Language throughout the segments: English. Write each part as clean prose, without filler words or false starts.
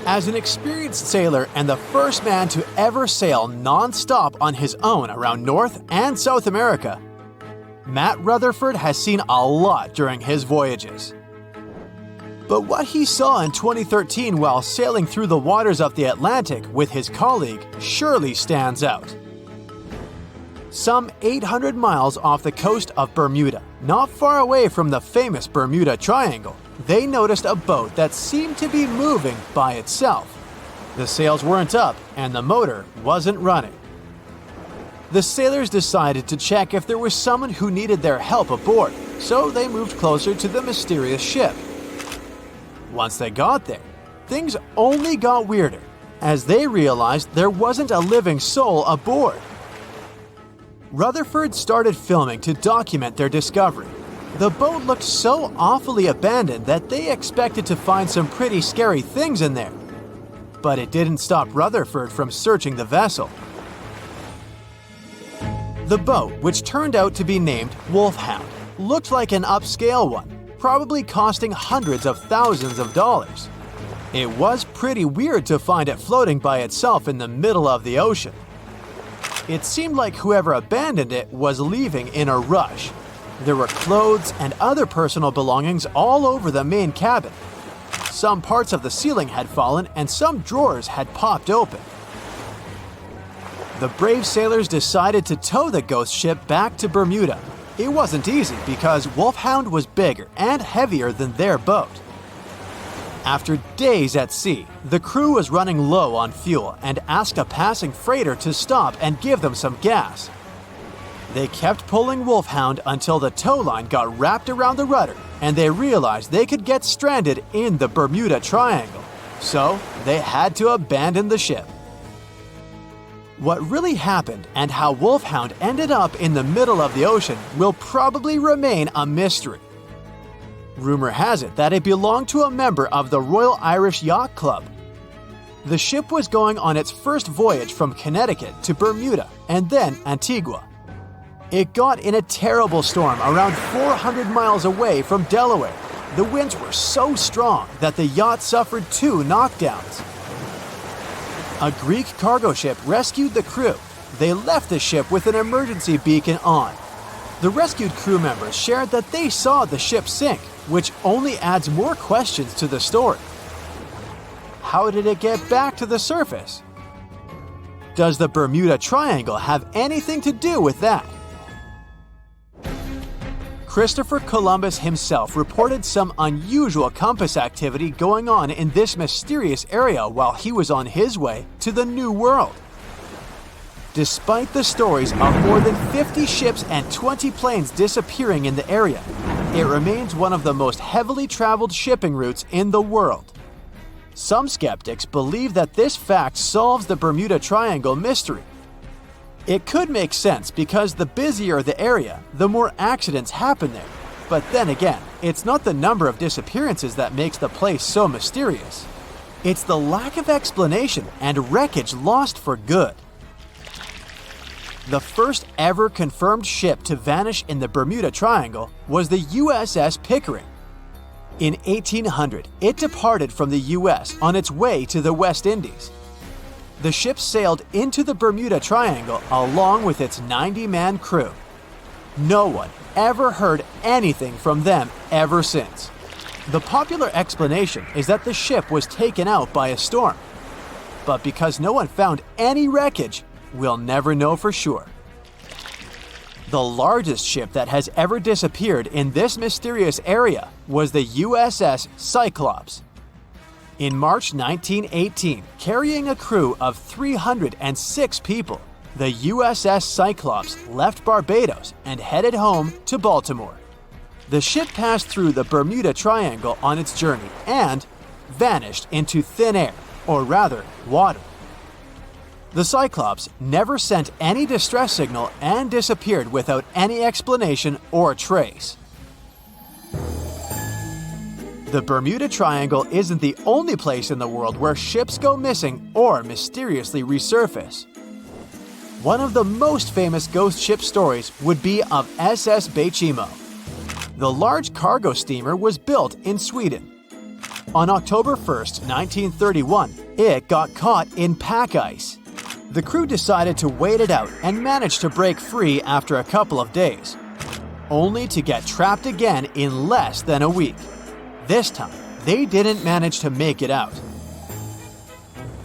As an experienced sailor and the first man to ever sail non-stop on his own around North and South America, Matt Rutherford has seen a lot during his voyages. But what he saw in 2013 while sailing through the waters of the Atlantic with his colleague surely stands out. Some 800 miles off the coast of Bermuda, not far away from the famous Bermuda Triangle, they noticed a boat that seemed to be moving by itself. The sails weren't up and the motor wasn't running. The sailors decided to check if there was someone who needed their help aboard, so they moved closer to the mysterious ship. Once they got there, things only got weirder, as they realized there wasn't a living soul aboard. Rutherford started filming to document their discovery. The boat looked so awfully abandoned that they expected to find some pretty scary things in there. But it didn't stop Rutherford from searching the vessel. The boat, which turned out to be named Wolfhound, looked like an upscale one, probably costing hundreds of thousands of dollars. It was pretty weird to find it floating by itself in the middle of the ocean. It seemed like whoever abandoned it was leaving in a rush. There were clothes and other personal belongings all over the main cabin. Some parts of the ceiling had fallen and some drawers had popped open. The brave sailors decided to tow the ghost ship back to Bermuda. It wasn't easy because Wolfhound was bigger and heavier than their boat. After days at sea, the crew was running low on fuel and asked a passing freighter to stop and give them some gas. They kept pulling Wolfhound until the tow line got wrapped around the rudder and they realized they could get stranded in the Bermuda Triangle. So they had to abandon the ship. What really happened and how Wolfhound ended up in the middle of the ocean will probably remain a mystery. Rumor has it that it belonged to a member of the Royal Irish Yacht Club. The ship was going on its first voyage from Connecticut to Bermuda and then Antigua. It got in a terrible storm around 400 miles away from Delaware. The winds were so strong that the yacht suffered 2 knockdowns. A Greek cargo ship rescued the crew. They left the ship with an emergency beacon on. The rescued crew members shared that they saw the ship sink, which only adds more questions to the story. How did it get back to the surface? Does the Bermuda Triangle have anything to do with that? Christopher Columbus himself reported some unusual compass activity going on in this mysterious area while he was on his way to the New World. Despite the stories of more than 50 ships and 20 planes disappearing in the area, it remains one of the most heavily traveled shipping routes in the world. Some skeptics believe that this fact solves the Bermuda Triangle mystery. It could make sense because the busier the area, the more accidents happen there. But then again, it's not the number of disappearances that makes the place so mysterious. It's the lack of explanation and wreckage lost for good. The first ever confirmed ship to vanish in the Bermuda Triangle was the USS Pickering. In 1800, it departed from the US on its way to the West Indies. The ship sailed into the Bermuda Triangle along with its 90-man crew. No one ever heard anything from them ever since. The popular explanation is that the ship was taken out by a storm. But because no one found any wreckage, we'll never know for sure. The largest ship that has ever disappeared in this mysterious area was the USS Cyclops. In March 1918, carrying a crew of 306 people, the USS Cyclops left Barbados and headed home to Baltimore. The ship passed through the Bermuda Triangle on its journey and vanished into thin air, or rather, water. The Cyclops never sent any distress signal and disappeared without any explanation or trace. The Bermuda Triangle isn't the only place in the world where ships go missing or mysteriously resurface. One of the most famous ghost ship stories would be of SS Baychimo. The large cargo steamer was built in Sweden. On October 1st, 1931, it got caught in pack ice. The crew decided to wait it out and managed to break free after a couple of days, only to get trapped again in less than a week. This time, they didn't manage to make it out.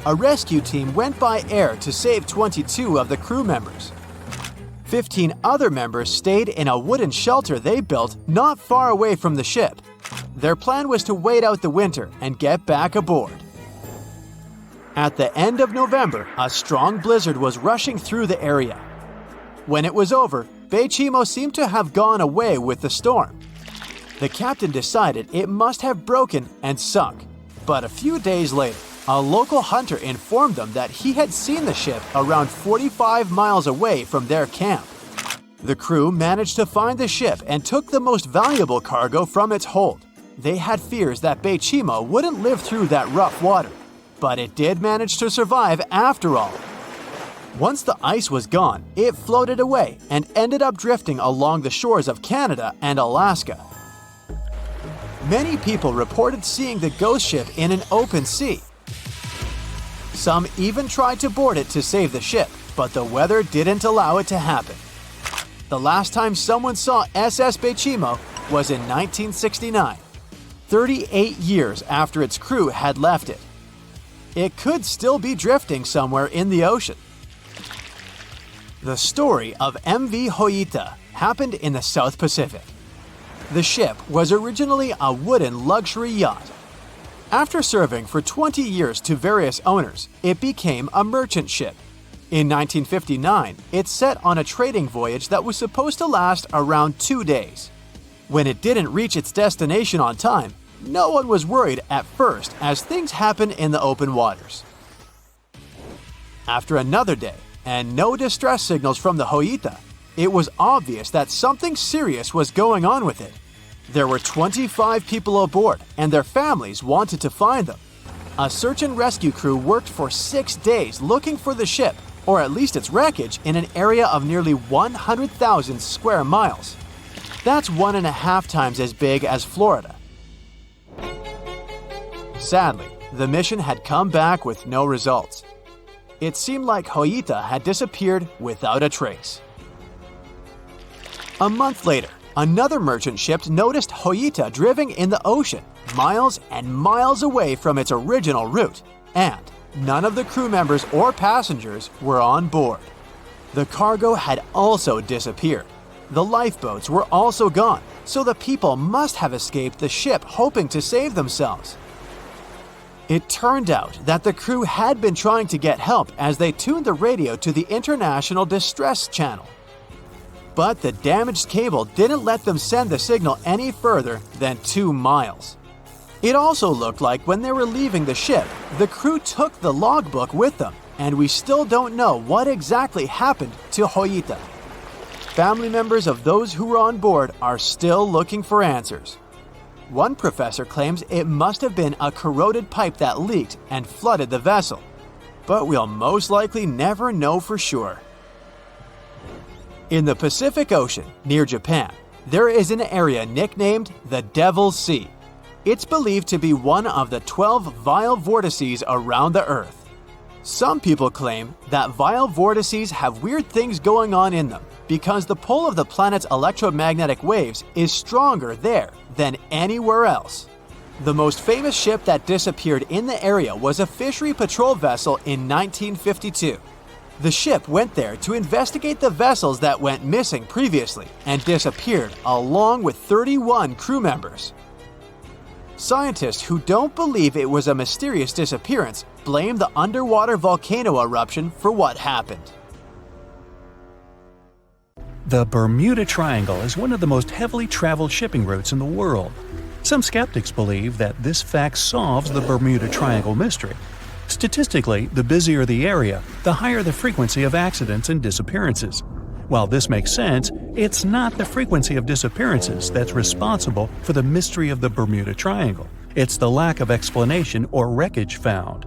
A rescue team went by air to save 22 of the crew members. 15 other members stayed in a wooden shelter they built not far away from the ship. Their plan was to wait out the winter and get back aboard. At the end of November, a strong blizzard was rushing through the area. When it was over, Baychimo seemed to have gone away with the storm. The captain decided it must have broken and sunk, but a few days later, a local hunter informed them that he had seen the ship around 45 miles away from their camp. The crew managed to find the ship and took the most valuable cargo from its hold. They had fears that Baychimo wouldn't live through that rough water, but it did manage to survive after all. Once the ice was gone, it floated away and ended up drifting along the shores of Canada and Alaska. Many people reported seeing the ghost ship in an open sea. Some even tried to board it to save the ship, but the weather didn't allow it to happen. The last time someone saw SS Baychimo was in 1969, 38 years after its crew had left it. It could still be drifting somewhere in the ocean. The story of MV Hoita happened in the South Pacific. The ship was originally a wooden luxury yacht. After serving for 20 years to various owners, it became a merchant ship. In 1959, it set on a trading voyage that was supposed to last around 2 days. When it didn't reach its destination on time, no one was worried at first, as things happen in the open waters. After another day, and no distress signals from the Hoita, it was obvious that something serious was going on with it. There were 25 people aboard, and their families wanted to find them. A search and rescue crew worked for 6 days looking for the ship, or at least its wreckage, in an area of nearly 100,000 square miles. That's 1.5 times as big as Florida. Sadly, the mission had come back with no results. It seemed like Hoita had disappeared without a trace. A month later, another merchant ship noticed Hoita drifting in the ocean, miles and miles away from its original route, and none of the crew members or passengers were on board. The cargo had also disappeared. The lifeboats were also gone, so the people must have escaped the ship hoping to save themselves. It turned out that the crew had been trying to get help as they tuned the radio to the International Distress Channel. But the damaged cable didn't let them send the signal any further than 2 miles. It also looked like when they were leaving the ship, the crew took the logbook with them, and we still don't know what exactly happened to Hoita. Family members of those who were on board are still looking for answers. One professor claims it must have been a corroded pipe that leaked and flooded the vessel, but we'll most likely never know for sure. In the Pacific Ocean, near Japan, there is an area nicknamed the Devil's Sea. It's believed to be one of the 12 vile vortices around the Earth. Some people claim that vile vortices have weird things going on in them because the pull of the planet's electromagnetic waves is stronger there than anywhere else. The most famous ship that disappeared in the area was a fishery patrol vessel in 1952. The ship went there to investigate the vessels that went missing previously and disappeared along with 31 crew members. Scientists who don't believe it was a mysterious disappearance blame the underwater volcano eruption for what happened. The Bermuda Triangle is one of the most heavily traveled shipping routes in the world. Some skeptics believe that this fact solves the Bermuda Triangle mystery. Statistically, the busier the area, the higher the frequency of accidents and disappearances. While this makes sense, it's not the frequency of disappearances that's responsible for the mystery of the Bermuda Triangle. It's the lack of explanation or wreckage found.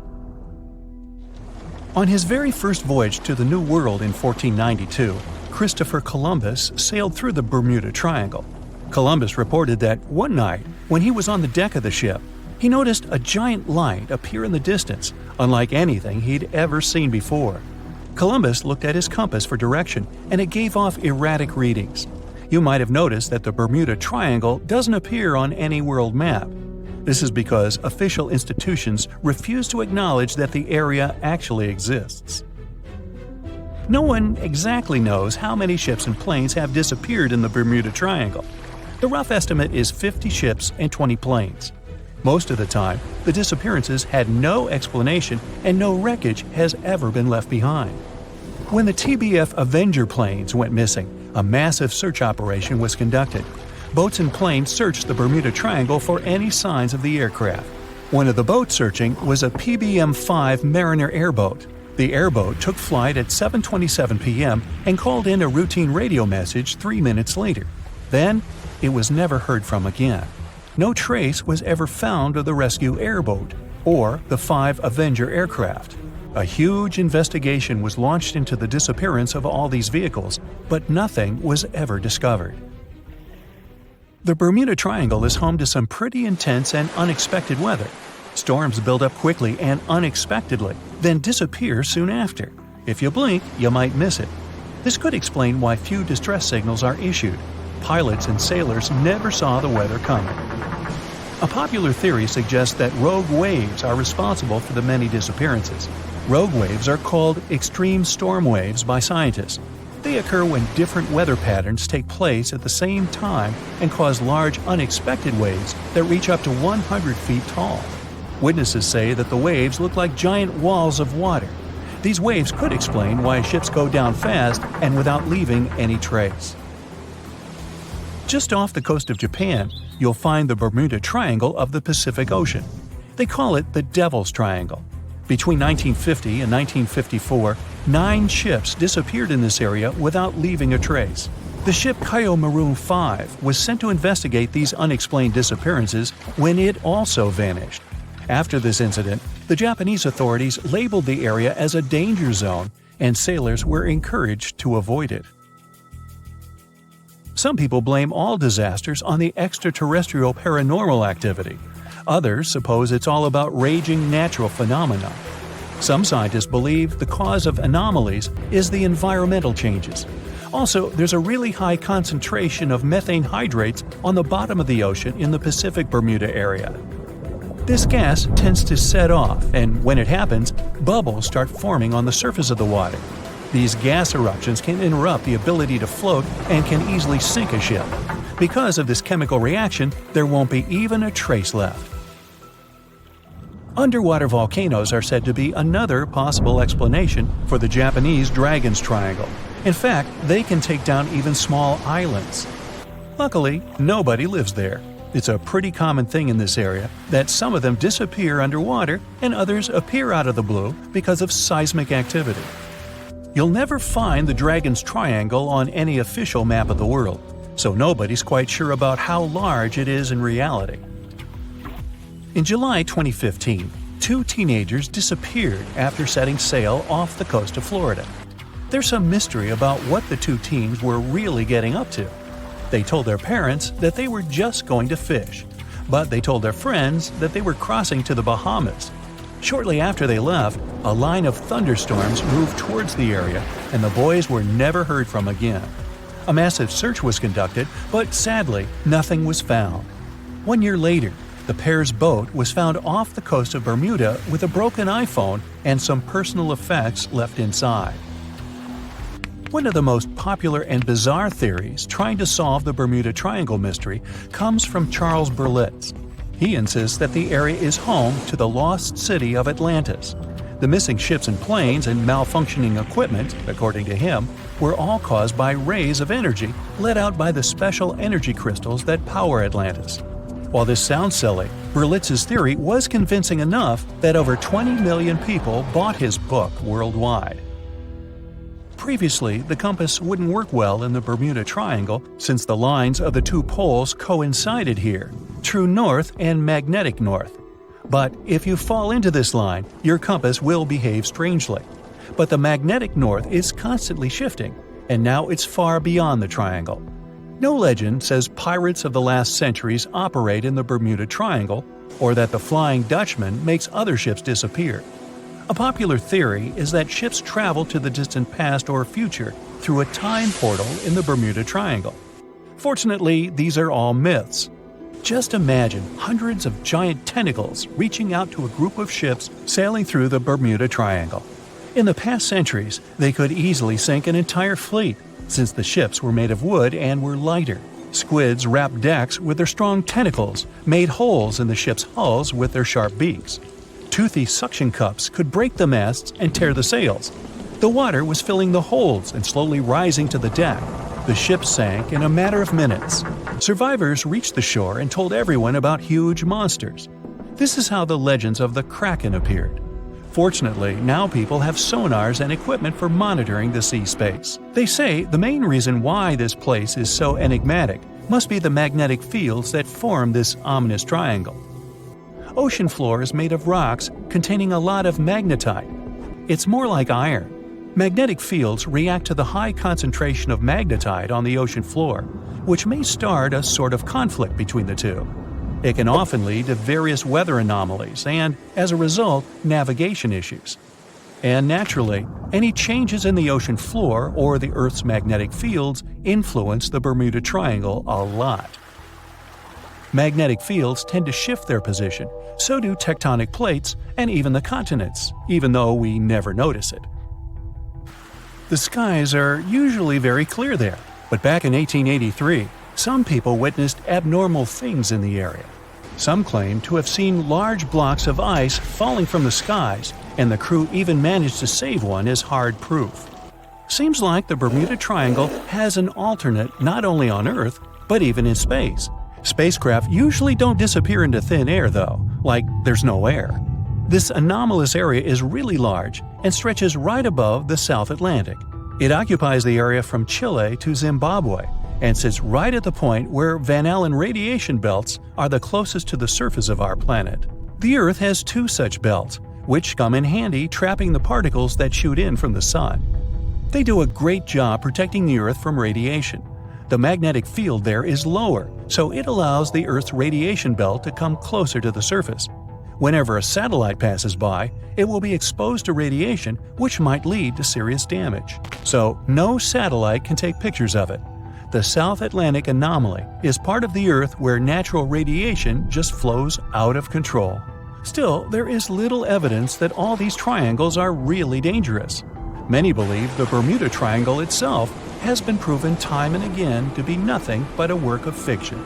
On his very first voyage to the New World in 1492, Christopher Columbus sailed through the Bermuda Triangle. Columbus reported that one night, when he was on the deck of the ship, He noticed a giant light appear in the distance, unlike anything he'd ever seen before. Columbus looked at his compass for direction, and it gave off erratic readings. You might have noticed that the Bermuda Triangle doesn't appear on any world map. This is because official institutions refuse to acknowledge that the area actually exists. No one exactly knows how many ships and planes have disappeared in the Bermuda Triangle. The rough estimate is 50 ships and 20 planes. Most of the time, the disappearances had no explanation and no wreckage has ever been left behind. When the TBF Avenger planes went missing, a massive search operation was conducted. Boats and planes searched the Bermuda Triangle for any signs of the aircraft. One of the boats searching was a PBM-5 Mariner airboat. The airboat took flight at 7:27 p.m. and called in a routine radio message 3 minutes later. Then, it was never heard from again. No trace was ever found of the rescue airboat or the 5 Avenger aircraft. A huge investigation was launched into the disappearance of all these vehicles, but nothing was ever discovered. The Bermuda Triangle is home to some pretty intense and unexpected weather. Storms build up quickly and unexpectedly, then disappear soon after. If you blink, you might miss it. This could explain why few distress signals are issued. Pilots and sailors never saw the weather coming. A popular theory suggests that rogue waves are responsible for the many disappearances. Rogue waves are called extreme storm waves by scientists. They occur when different weather patterns take place at the same time and cause large unexpected waves that reach up to 100 feet tall. Witnesses say that the waves look like giant walls of water. These waves could explain why ships go down fast and without leaving any trace. Just off the coast of Japan, you'll find the Bermuda Triangle of the Pacific Ocean. They call it the Devil's Triangle. Between 1950 and 1954, 9 ships disappeared in this area without leaving a trace. The ship Maroon 5 was sent to investigate these unexplained disappearances when it also vanished. After this incident, the Japanese authorities labeled the area as a danger zone, and sailors were encouraged to avoid it. Some people blame all disasters on the extraterrestrial paranormal activity. Others suppose it's all about raging natural phenomena. Some scientists believe the cause of anomalies is the environmental changes. Also, there's a really high concentration of methane hydrates on the bottom of the ocean in the Pacific Bermuda area. This gas tends to set off, and when it happens, bubbles start forming on the surface of the water. These gas eruptions can interrupt the ability to float and can easily sink a ship. Because of this chemical reaction, there won't be even a trace left. Underwater volcanoes are said to be another possible explanation for the Japanese Dragon's Triangle. In fact, they can take down even small islands. Luckily, nobody lives there. It's a pretty common thing in this area that some of them disappear underwater and others appear out of the blue because of seismic activity. You'll never find the Dragon's Triangle on any official map of the world, so nobody's quite sure about how large it is in reality. In July 2015, 2 teenagers disappeared after setting sail off the coast of Florida. There's some mystery about what the 2 teens were really getting up to. They told their parents that they were just going to fish, but they told their friends that they were crossing to the Bahamas. Shortly after they left, a line of thunderstorms moved towards the area, and the boys were never heard from again. A massive search was conducted, but sadly, nothing was found. 1 year later, the pair's boat was found off the coast of Bermuda with a broken iPhone and some personal effects left inside. One of the most popular and bizarre theories trying to solve the Bermuda Triangle mystery comes from Charles Berlitz. He insists that the area is home to the lost city of Atlantis. The missing ships and planes and malfunctioning equipment, according to him, were all caused by rays of energy let out by the special energy crystals that power Atlantis. While this sounds silly, Berlitz's theory was convincing enough that over 20 million people bought his book worldwide. Previously, the compass wouldn't work well in the Bermuda Triangle since the lines of the 2 poles coincided here, true north and magnetic north. But if you fall into this line, your compass will behave strangely. But the magnetic north is constantly shifting, and now it's far beyond the triangle. No legend says pirates of the last centuries operate in the Bermuda Triangle, or that the Flying Dutchman makes other ships disappear. A popular theory is that ships travel to the distant past or future through a time portal in the Bermuda Triangle. Fortunately, these are all myths. Just imagine hundreds of giant tentacles reaching out to a group of ships sailing through the Bermuda Triangle. In the past centuries, they could easily sink an entire fleet, since the ships were made of wood and were lighter. Squids wrapped decks with their strong tentacles, made holes in the ship's hulls with their sharp beaks. Toothy suction cups could break the masts and tear the sails. The water was filling the holds and slowly rising to the deck. The ship sank in a matter of minutes. Survivors reached the shore and told everyone about huge monsters. This is how the legends of the Kraken appeared. Fortunately, now people have sonars and equipment for monitoring the sea space. They say the main reason why this place is so enigmatic must be the magnetic fields that form this ominous triangle. Ocean floor is made of rocks containing a lot of magnetite. It's more like iron. Magnetic fields react to the high concentration of magnetite on the ocean floor, which may start a sort of conflict between the two. It can often lead to various weather anomalies and, as a result, navigation issues. And naturally, any changes in the ocean floor or the Earth's magnetic fields influence the Bermuda Triangle a lot. Magnetic fields tend to shift their position, so do tectonic plates and even the continents, even though we never notice it. The skies are usually very clear there, but back in 1883, some people witnessed abnormal things in the area. Some claim to have seen large blocks of ice falling from the skies, and the crew even managed to save one as hard proof. Seems like the Bermuda Triangle has an alternate not only on Earth, but even in space. Spacecraft usually don't disappear into thin air, though, like there's no air. This anomalous area is really large and stretches right above the South Atlantic. It occupies the area from Chile to Zimbabwe and sits right at the point where Van Allen radiation belts are the closest to the surface of our planet. The Earth has two such belts, which come in handy trapping the particles that shoot in from the Sun. They do a great job protecting the Earth from radiation. The magnetic field there is lower, so it allows the Earth's radiation belt to come closer to the surface. Whenever a satellite passes by, it will be exposed to radiation, which might lead to serious damage. So, no satellite can take pictures of it. The South Atlantic anomaly is part of the Earth where natural radiation just flows out of control. Still, there is little evidence that all these triangles are really dangerous. Many believe the Bermuda Triangle itself has been proven time and again to be nothing but a work of fiction.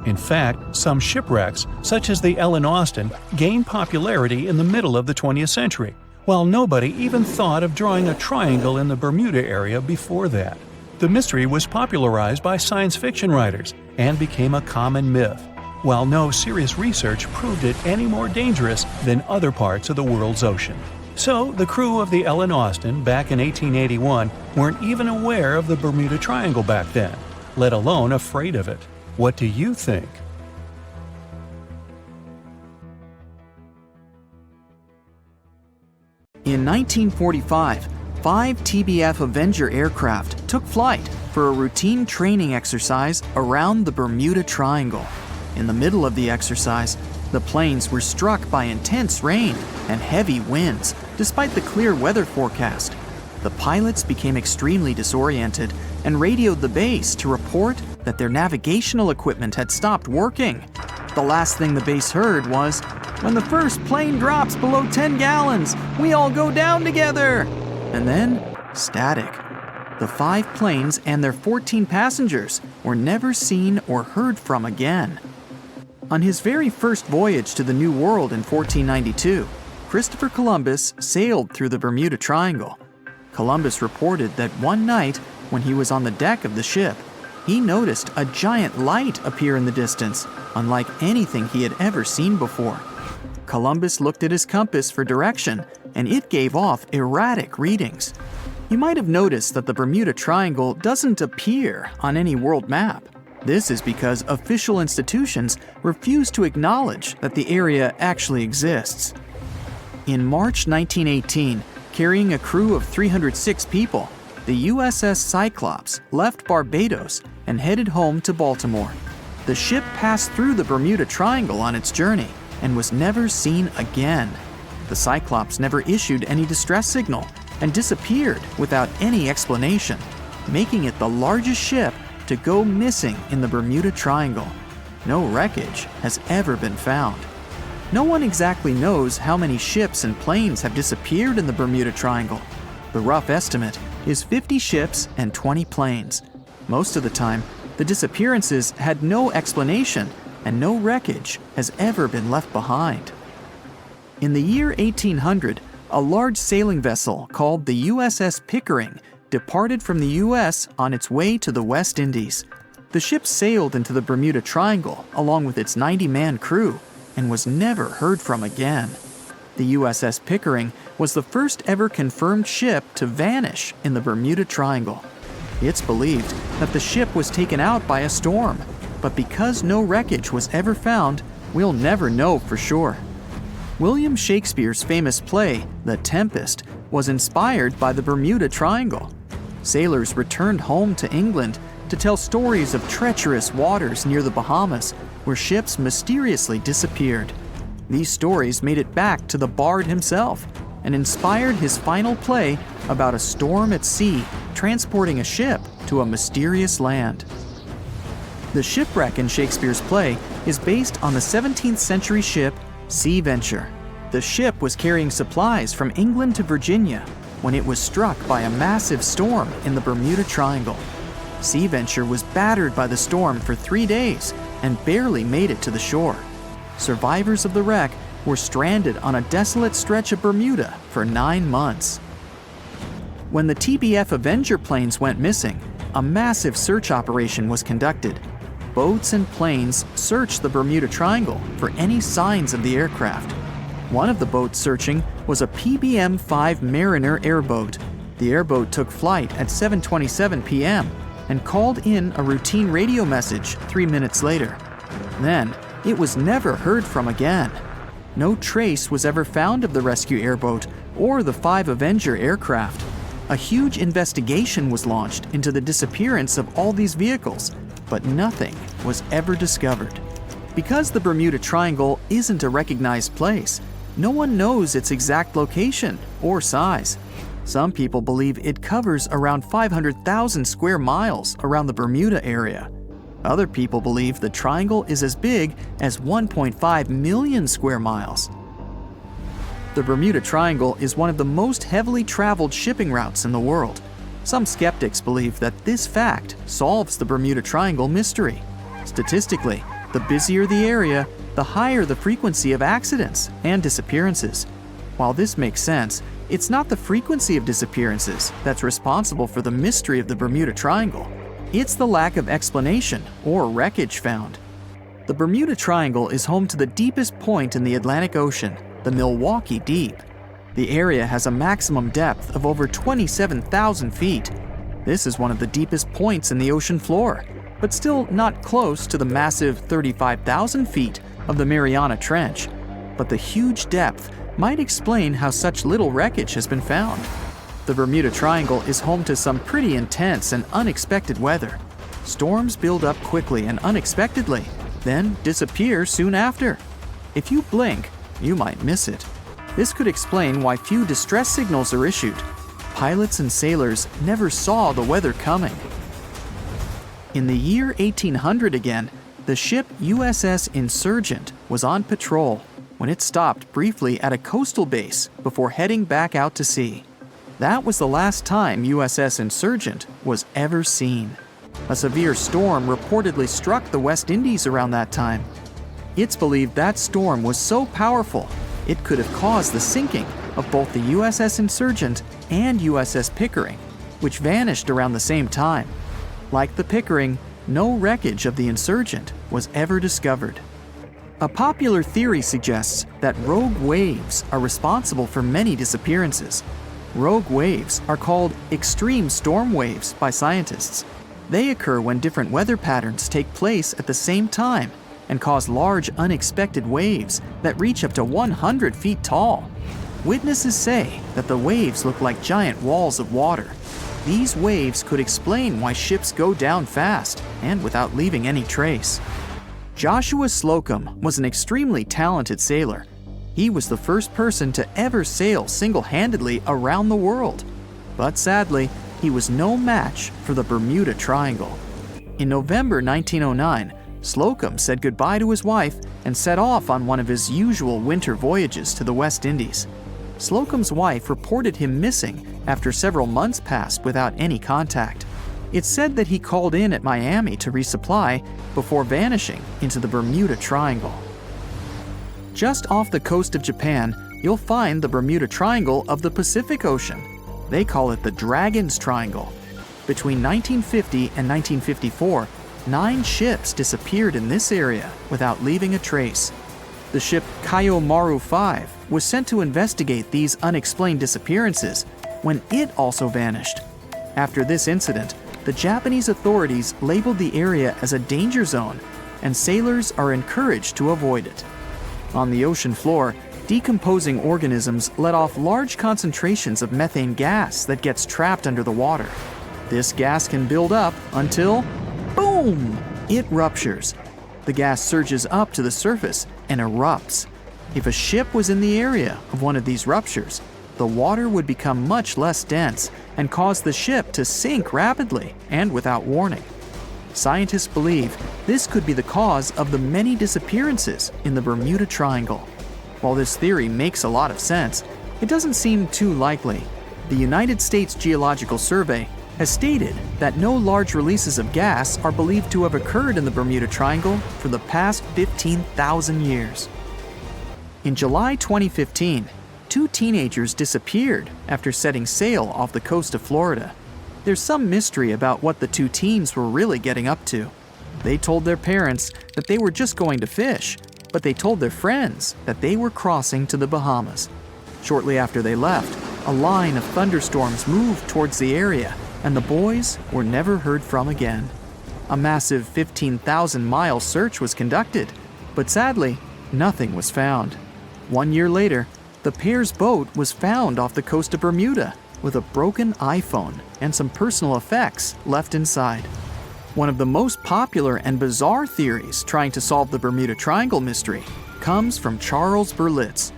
In fact, some shipwrecks, such as the Ellen Austin, gained popularity in the middle of the 20th century, while nobody even thought of drawing a triangle in the Bermuda area before that. The mystery was popularized by science fiction writers and became a common myth, while no serious research proved it any more dangerous than other parts of the world's ocean. So, the crew of the Ellen Austin back in 1881 weren't even aware of the Bermuda Triangle back then, let alone afraid of it. What do you think? In 1945, 5 TBF Avenger aircraft took flight for a routine training exercise around the Bermuda Triangle. In the middle of the exercise, the planes were struck by intense rain and heavy winds, despite the clear weather forecast. The pilots became extremely disoriented and radioed the base to report that their navigational equipment had stopped working. The last thing the base heard was, "When the first plane drops below 10 gallons, we all go down together." And then, static. The 5 planes and their 14 passengers were never seen or heard from again. On his very first voyage to the New World in 1492, Christopher Columbus sailed through the Bermuda Triangle. Columbus reported that one night, when he was on the deck of the ship, he noticed a giant light appear in the distance, unlike anything he had ever seen before. Columbus looked at his compass for direction, and it gave off erratic readings. You might have noticed that the Bermuda Triangle doesn't appear on any world map. This is because official institutions refuse to acknowledge that the area actually exists. In March 1918, carrying a crew of 306 people, the USS Cyclops left Barbados and headed home to Baltimore. The ship passed through the Bermuda Triangle on its journey, and was never seen again. The Cyclops never issued any distress signal and disappeared without any explanation, making it the largest ship to go missing in the Bermuda Triangle. No wreckage has ever been found. No one exactly knows how many ships and planes have disappeared in the Bermuda Triangle. The rough estimate is 50 ships and 20 planes. Most of the time, the disappearances had no explanation and no wreckage has ever been left behind. In the year 1800, a large sailing vessel called the USS Pickering departed from the US on its way to the West Indies. The ship sailed into the Bermuda Triangle along with its 90-man crew and was never heard from again. The USS Pickering was the first ever confirmed ship to vanish in the Bermuda Triangle. It's believed that the ship was taken out by a storm, but because no wreckage was ever found, we'll never know for sure. William Shakespeare's famous play, The Tempest, was inspired by the Bermuda Triangle. Sailors returned home to England to tell stories of treacherous waters near the Bahamas, where ships mysteriously disappeared. These stories made it back to the bard himself and inspired his final play about a storm at sea transporting a ship to a mysterious land. The shipwreck in Shakespeare's play is based on the 17th century ship Sea Venture. The ship was carrying supplies from England to Virginia when it was struck by a massive storm in the Bermuda Triangle. Sea Venture was battered by the storm for 3 days and barely made it to the shore. Survivors of the wreck were stranded on a desolate stretch of Bermuda for 9 months. When the TBF Avenger planes went missing, a massive search operation was conducted. Boats and planes searched the Bermuda Triangle for any signs of the aircraft. One of the boats searching was a PBM-5 Mariner airboat. The airboat took flight at 7:27 p.m. and called in a routine radio message 3 minutes later. Then, it was never heard from again. No trace was ever found of the rescue airboat or the 5 Avenger aircraft. A huge investigation was launched into the disappearance of all these vehicles, but nothing was ever discovered. Because the Bermuda Triangle isn't a recognized place, no one knows its exact location or size. Some people believe it covers around 500,000 square miles around the Bermuda area. Other people believe the triangle is as big as 1.5 million square miles. The Bermuda Triangle is one of the most heavily traveled shipping routes in the world. Some skeptics believe that this fact solves the Bermuda Triangle mystery. Statistically, the busier the area, the higher the frequency of accidents and disappearances. While this makes sense, it's not the frequency of disappearances that's responsible for the mystery of the Bermuda Triangle. It's the lack of explanation or wreckage found. The Bermuda Triangle is home to the deepest point in the Atlantic Ocean, the Milwaukee Deep. The area has a maximum depth of over 27,000 feet. This is one of the deepest points in the ocean floor, but still not close to the massive 35,000 feet of the Mariana Trench. But the huge depth might explain how such little wreckage has been found. The Bermuda Triangle is home to some pretty intense and unexpected weather. Storms build up quickly and unexpectedly, then disappear soon after. If you blink, you might miss it. This could explain why few distress signals are issued. Pilots and sailors never saw the weather coming. In the year 1800 again, the ship USS Insurgent was on patrol when it stopped briefly at a coastal base before heading back out to sea. That was the last time USS Insurgent was ever seen. A severe storm reportedly struck the West Indies around that time. It's believed that storm was so powerful, it could have caused the sinking of both the USS Insurgent and USS Pickering, which vanished around the same time. Like the Pickering, no wreckage of the Insurgent was ever discovered. A popular theory suggests that rogue waves are responsible for many disappearances. Rogue waves are called extreme storm waves by scientists. They occur when different weather patterns take place at the same time and cause large unexpected waves that reach up to 100 feet tall. Witnesses say that the waves look like giant walls of water. These waves could explain why ships go down fast and without leaving any trace. Joshua Slocum was an extremely talented sailor. He was the first person to ever sail single-handedly around the world. But sadly, he was no match for the Bermuda Triangle. In November 1909, Slocum said goodbye to his wife and set off on one of his usual winter voyages to the West Indies. Slocum's wife reported him missing after several months passed without any contact. It's said that he called in at Miami to resupply before vanishing into the Bermuda Triangle. Just off the coast of Japan, you'll find the Bermuda Triangle of the Pacific Ocean. They call it the Dragon's Triangle. Between 1950 and 1954, 9 ships disappeared in this area without leaving a trace. The ship Kaiomaru 5 was sent to investigate these unexplained disappearances when it also vanished. After this incident, the Japanese authorities labeled the area as a danger zone, and sailors are encouraged to avoid it. On the ocean floor, decomposing organisms let off large concentrations of methane gas that gets trapped under the water. This gas can build up until, boom, it ruptures. The gas surges up to the surface and erupts. If a ship was in the area of one of these ruptures, the water would become much less dense and cause the ship to sink rapidly and without warning. Scientists believe this could be the cause of the many disappearances in the Bermuda Triangle. While this theory makes a lot of sense, it doesn't seem too likely. The United States Geological Survey has stated that no large releases of gas are believed to have occurred in the Bermuda Triangle for the past 15,000 years. In July 2015, 2 teenagers disappeared after setting sail off the coast of Florida. There's some mystery about what the 2 teens were really getting up to. They told their parents that they were just going to fish, but they told their friends that they were crossing to the Bahamas. Shortly after they left, a line of thunderstorms moved towards the area, and the boys were never heard from again. A massive 15,000-mile search was conducted, but sadly, nothing was found. 1 year later, the pair's boat was found off the coast of Bermuda with a broken iPhone and some personal effects left inside. One of the most popular and bizarre theories trying to solve the Bermuda Triangle mystery comes from Charles Berlitz.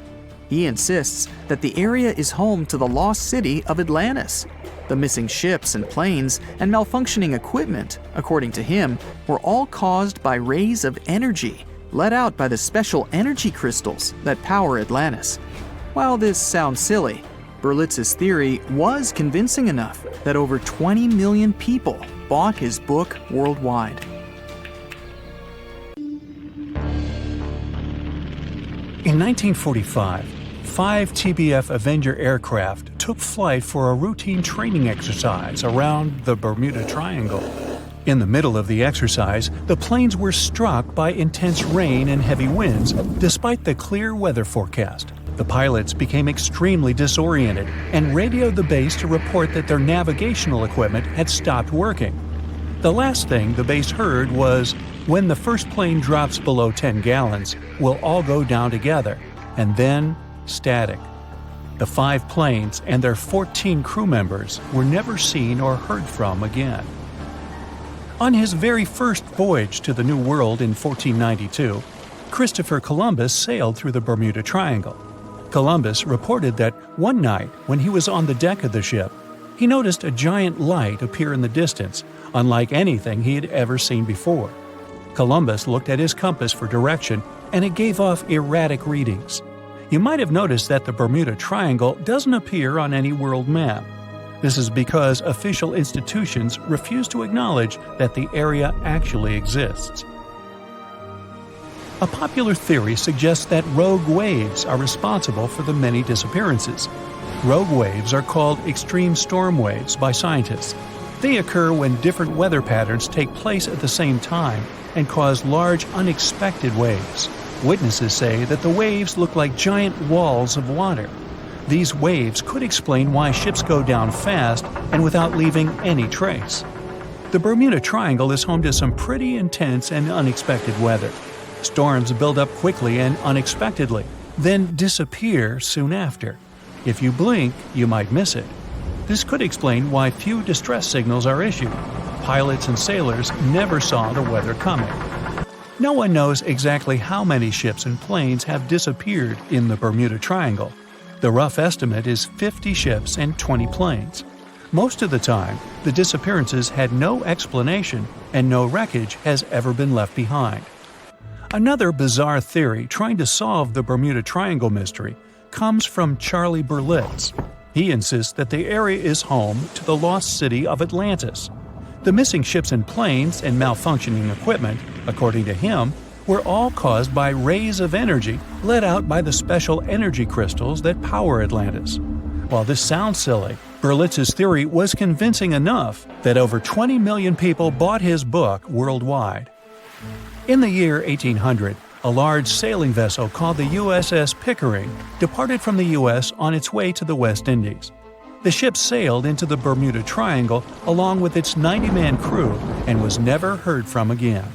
He insists that the area is home to the lost city of Atlantis. The missing ships and planes and malfunctioning equipment, according to him, were all caused by rays of energy let out by the special energy crystals that power Atlantis. While this sounds silly, Berlitz's theory was convincing enough that over 20 million people bought his book worldwide. In 1945, 5 TBF Avenger aircraft took flight for a routine training exercise around the Bermuda Triangle. In the middle of the exercise, the planes were struck by intense rain and heavy winds, despite the clear weather forecast. The pilots became extremely disoriented and radioed the base to report that their navigational equipment had stopped working. The last thing the base heard was, "When the first plane drops below 10 gallons, we'll all go down together," and then static. The 5 planes and their 14 crew members were never seen or heard from again. On his very first voyage to the New World in 1492, Christopher Columbus sailed through the Bermuda Triangle. Columbus reported that one night when he was on the deck of the ship, he noticed a giant light appear in the distance, unlike anything he had ever seen before. Columbus looked at his compass for direction, and it gave off erratic readings. You might have noticed that the Bermuda Triangle doesn't appear on any world map. This is because official institutions refuse to acknowledge that the area actually exists. A popular theory suggests that rogue waves are responsible for the many disappearances. Rogue waves are called extreme storm waves by scientists. They occur when different weather patterns take place at the same time and cause large, unexpected waves. Witnesses say that the waves look like giant walls of water. These waves could explain why ships go down fast and without leaving any trace. The Bermuda Triangle is home to some pretty intense and unexpected weather. Storms build up quickly and unexpectedly, then disappear soon after. If you blink, you might miss it. This could explain why few distress signals are issued. Pilots and sailors never saw the weather coming. No one knows exactly how many ships and planes have disappeared in the Bermuda Triangle. The rough estimate is 50 ships and 20 planes. Most of the time, the disappearances had no explanation and no wreckage has ever been left behind. Another bizarre theory trying to solve the Bermuda Triangle mystery comes from Charlie Berlitz. He insists that the area is home to the lost city of Atlantis. The missing ships and planes and malfunctioning equipment, according to him, were all caused by rays of energy let out by the special energy crystals that power Atlantis. While this sounds silly, Berlitz's theory was convincing enough that over 20 million people bought his book worldwide. In the year 1800, a large sailing vessel called the USS Pickering departed from the U.S. on its way to the West Indies. The ship sailed into the Bermuda Triangle along with its 90-man crew and was never heard from again.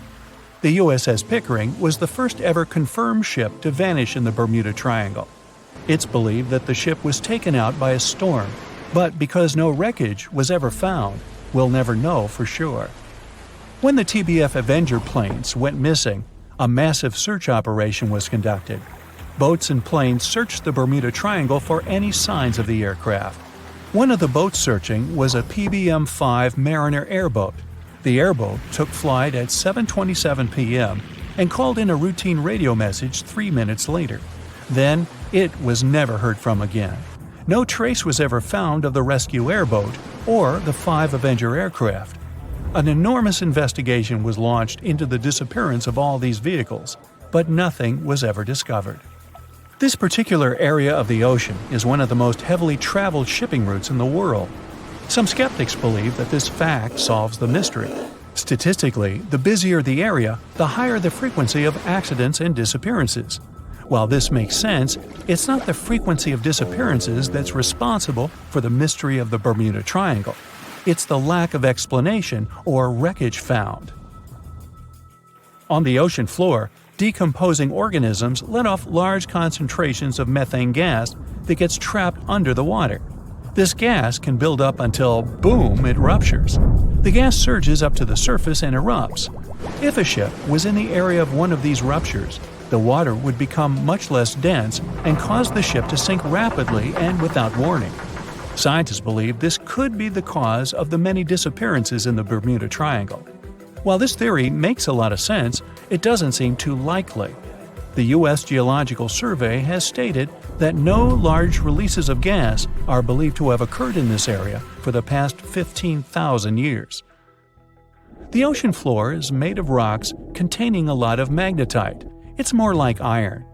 The USS Pickering was the first ever confirmed ship to vanish in the Bermuda Triangle. It's believed that the ship was taken out by a storm, but because no wreckage was ever found, we'll never know for sure. When the TBF Avenger planes went missing, a massive search operation was conducted. Boats and planes searched the Bermuda Triangle for any signs of the aircraft. One of the boats searching was a PBM-5 Mariner airboat. The airboat took flight at 7:27 p.m. and called in a routine radio message 3 minutes later. Then, it was never heard from again. No trace was ever found of the rescue airboat or the 5 Avenger aircraft. An enormous investigation was launched into the disappearance of all these vehicles, but nothing was ever discovered. This particular area of the ocean is one of the most heavily traveled shipping routes in the world. Some skeptics believe that this fact solves the mystery. Statistically, the busier the area, the higher the frequency of accidents and disappearances. While this makes sense, it's not the frequency of disappearances that's responsible for the mystery of the Bermuda Triangle. It's the lack of explanation or wreckage found. On the ocean floor, decomposing organisms let off large concentrations of methane gas that gets trapped under the water. This gas can build up until, boom, it ruptures. The gas surges up to the surface and erupts. If a ship was in the area of one of these ruptures, the water would become much less dense and cause the ship to sink rapidly and without warning. Scientists believe this could be the cause of the many disappearances in the Bermuda Triangle. While this theory makes a lot of sense, it doesn't seem too likely. The U.S. Geological Survey has stated that no large releases of gas are believed to have occurred in this area for the past 15,000 years. The ocean floor is made of rocks containing a lot of magnetite. It's more like iron.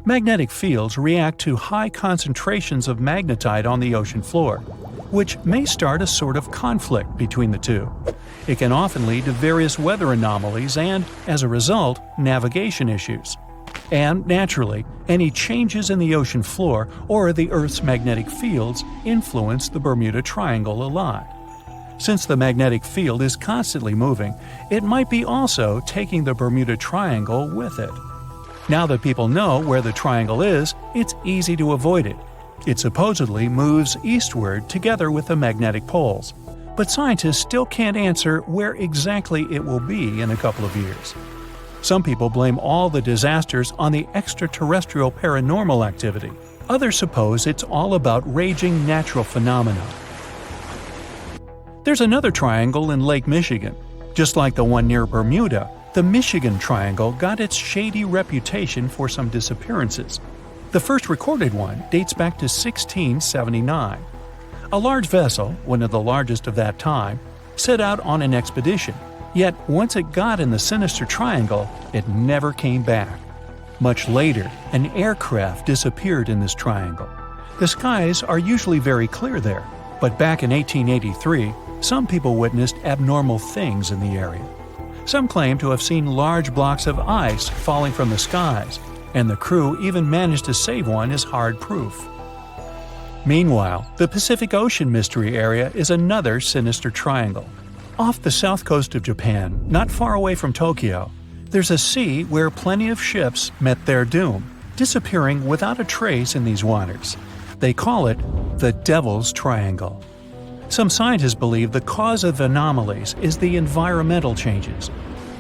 Magnetic fields react to high concentrations of magnetite on the ocean floor, which may start a sort of conflict between the two. It can often lead to various weather anomalies and, as a result, navigation issues. And, naturally, any changes in the ocean floor or the Earth's magnetic fields influence the Bermuda Triangle a lot. Since the magnetic field is constantly moving, it might be also taking the Bermuda Triangle with it. Now that people know where the triangle is, it's easy to avoid it. It supposedly moves eastward together with the magnetic poles. But scientists still can't answer where exactly it will be in a couple of years. Some people blame all the disasters on the extraterrestrial paranormal activity. Others suppose it's all about raging natural phenomena. There's another triangle in Lake Michigan. Just like the one near Bermuda, the Michigan Triangle got its shady reputation for some disappearances. The first recorded one dates back to 1679. A large vessel, one of the largest of that time, set out on an expedition. Yet once it got in the sinister triangle, it never came back. Much later, an aircraft disappeared in this triangle. The skies are usually very clear there, but back in 1883, some people witnessed abnormal things in the area. Some claim to have seen large blocks of ice falling from the skies, and the crew even managed to save one as hard proof. Meanwhile, the Pacific Ocean Mystery Area is another sinister triangle. Off the south coast of Japan, not far away from Tokyo, there's a sea where plenty of ships met their doom, disappearing without a trace in these waters. They call it the Devil's Triangle. Some scientists believe the cause of anomalies is the environmental changes.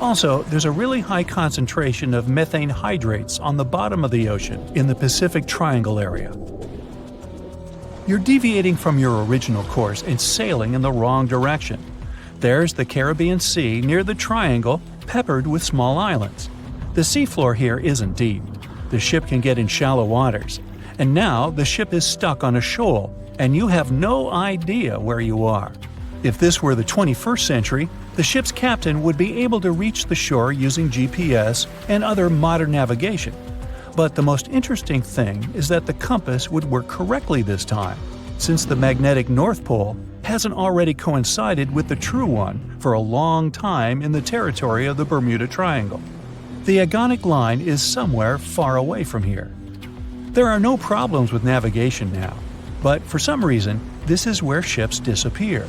Also, there's a really high concentration of methane hydrates on the bottom of the ocean in the Pacific Triangle area. You're deviating from your original course and sailing in the wrong direction. There's the Caribbean Sea near the triangle, peppered with small islands. The seafloor here isn't deep. The ship can get in shallow waters. And now the ship is stuck on a shoal, and you have no idea where you are. If this were the 21st century, the ship's captain would be able to reach the shore using GPS and other modern navigation. But the most interesting thing is that the compass would work correctly this time, since the magnetic North Pole hasn't already coincided with the true one for a long time in the territory of the Bermuda Triangle. The agonic line is somewhere far away from here. There are no problems with navigation now, but for some reason, this is where ships disappear.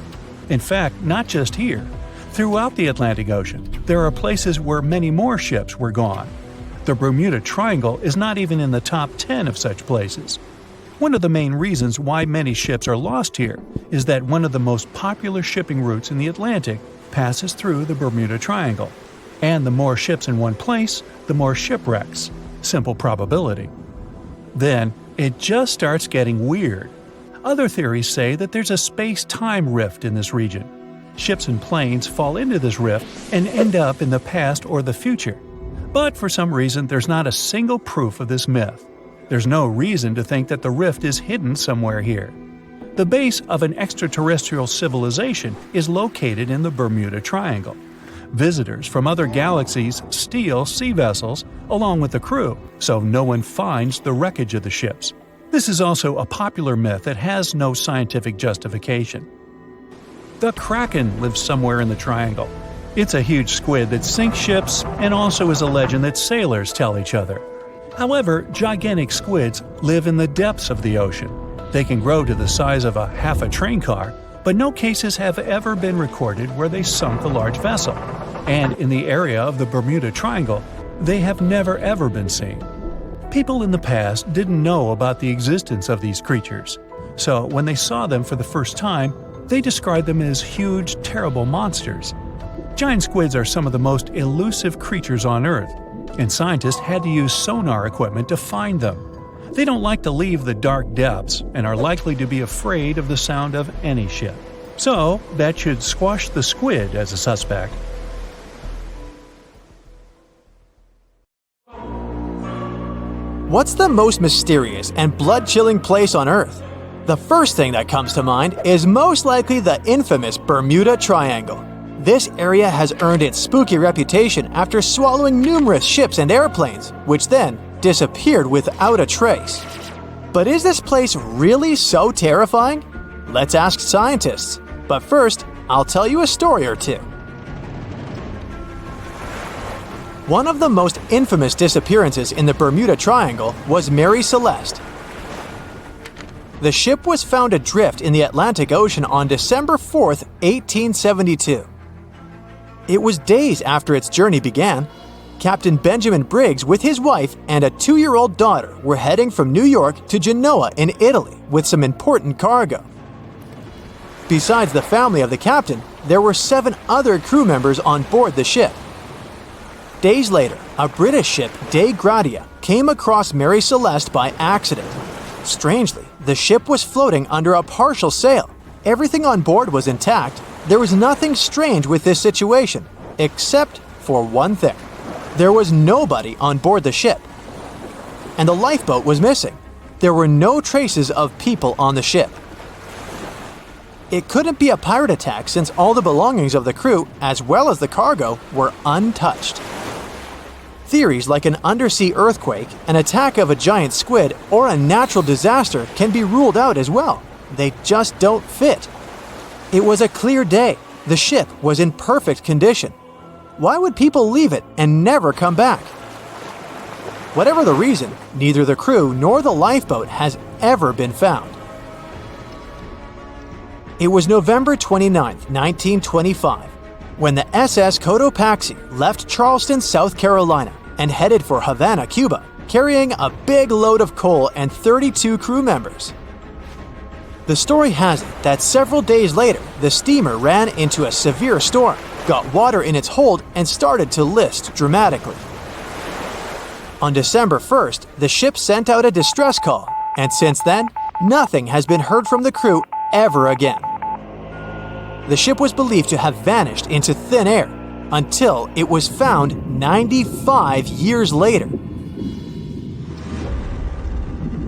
In fact, not just here. Throughout the Atlantic Ocean, there are places where many more ships were gone. The Bermuda Triangle is not even in the top 10 of such places. One of the main reasons why many ships are lost here is that one of the most popular shipping routes in the Atlantic passes through the Bermuda Triangle. And the more ships in one place, the more shipwrecks. Simple probability. Then, it just starts getting weird. Other theories say that there's a space-time rift in this region. Ships and planes fall into this rift and end up in the past or the future. But for some reason, there's not a single proof of this myth. There's no reason to think that the rift is hidden somewhere here. The base of an extraterrestrial civilization is located in the Bermuda Triangle. Visitors from other galaxies steal sea vessels along with the crew, so no one finds the wreckage of the ships. This is also a popular myth that has no scientific justification. The Kraken lives somewhere in the triangle. It's a huge squid that sinks ships and also is a legend that sailors tell each other. However, gigantic squids live in the depths of the ocean. They can grow to the size of half a train car, but no cases have ever been recorded where they sunk a large vessel. And in the area of the Bermuda Triangle, they have never ever been seen. People in the past didn't know about the existence of these creatures, so when they saw them for the first time, they described them as huge, terrible monsters. Giant squids are some of the most elusive creatures on Earth, and scientists had to use sonar equipment to find them. They don't like to leave the dark depths and are likely to be afraid of the sound of any ship. So, that should squash the squid as a suspect. What's the most mysterious and blood-chilling place on Earth? The first thing that comes to mind is most likely the infamous Bermuda Triangle. This area has earned its spooky reputation after swallowing numerous ships and airplanes, which then disappeared without a trace. But is this place really so terrifying? Let's ask scientists. But first, I'll tell you a story or two. One of the most infamous disappearances in the Bermuda Triangle was Mary Celeste. The ship was found adrift in the Atlantic Ocean on December 4, 1872. It was days after its journey began. Captain Benjamin Briggs with his wife and a 2-year-old daughter were heading from New York to Genoa in Italy with some important cargo. Besides the family of the captain, there were 7 other crew members on board the ship. Days later, a British ship, De Gradia, came across Mary Celeste by accident. Strangely, the ship was floating under a partial sail. Everything on board was intact. There was nothing strange with this situation, except for one thing. There was nobody on board the ship. And the lifeboat was missing. There were no traces of people on the ship. It couldn't be a pirate attack since all the belongings of the crew, as well as the cargo, were untouched. Theories like an undersea earthquake, an attack of a giant squid, or a natural disaster can be ruled out as well. They just don't fit. It was a clear day. The ship was in perfect condition. Why would people leave it and never come back? Whatever the reason, neither the crew nor the lifeboat has ever been found. It was November 29, 1925, when the SS Cotopaxi left Charleston, South Carolina, and headed for Havana, Cuba, carrying a big load of coal and 32 crew members. The story has it that several days later, the steamer ran into a severe storm, got water in its hold, and started to list dramatically. On December 1st, the ship sent out a distress call, and since then, nothing has been heard from the crew ever again. The ship was believed to have vanished into thin air until it was found 95 years later.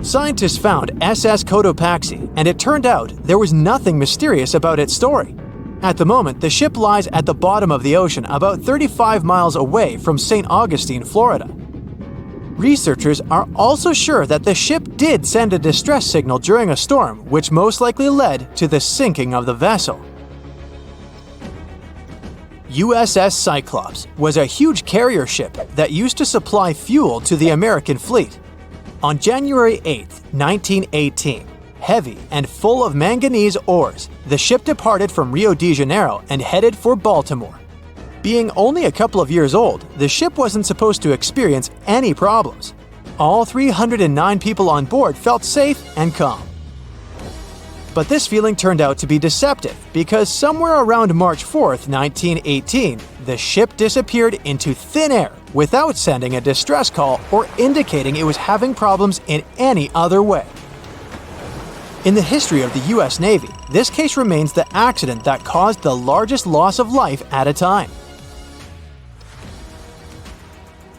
Scientists found SS Cotopaxi, and it turned out there was nothing mysterious about its story. At the moment, the ship lies at the bottom of the ocean about 35 miles away from St. Augustine, Florida. Researchers are also sure that the ship did send a distress signal during a storm, which most likely led to the sinking of the vessel. USS Cyclops was a huge carrier ship that used to supply fuel to the American fleet. On January 8, 1918, heavy and full of manganese ores, the ship departed from Rio de Janeiro and headed for Baltimore. Being only a couple of years old, the ship wasn't supposed to experience any problems. All 309 people on board felt safe and calm. But this feeling turned out to be deceptive because somewhere around March 4th, 1918, the ship disappeared into thin air without sending a distress call or indicating it was having problems in any other way. In the history of the US Navy, this case remains the accident that caused the largest loss of life at a time.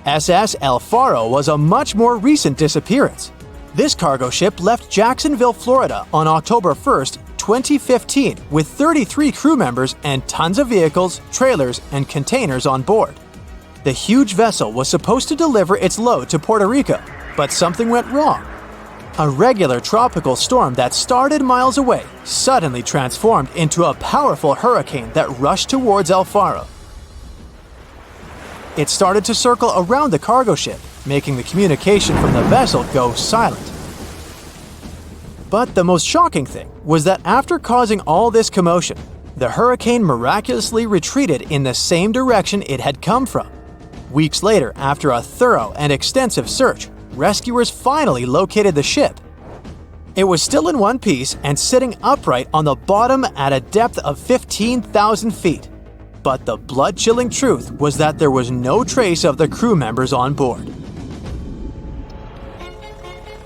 SS Faro was a much more recent disappearance. This cargo ship left Jacksonville, Florida on October 1st, 2015 with 33 crew members and tons of vehicles, trailers, and containers on board. The huge vessel was supposed to deliver its load to Puerto Rico, but something went wrong. A regular tropical storm that started miles away suddenly transformed into a powerful hurricane that rushed towards El Faro. It started to circle around the cargo ship, making the communication from the vessel go silent. But the most shocking thing was that after causing all this commotion, the hurricane miraculously retreated in the same direction it had come from. Weeks later, after a thorough and extensive search, rescuers finally located the ship. It was still in one piece and sitting upright on the bottom at a depth of 15,000 feet. But the blood-chilling truth was that there was no trace of the crew members on board.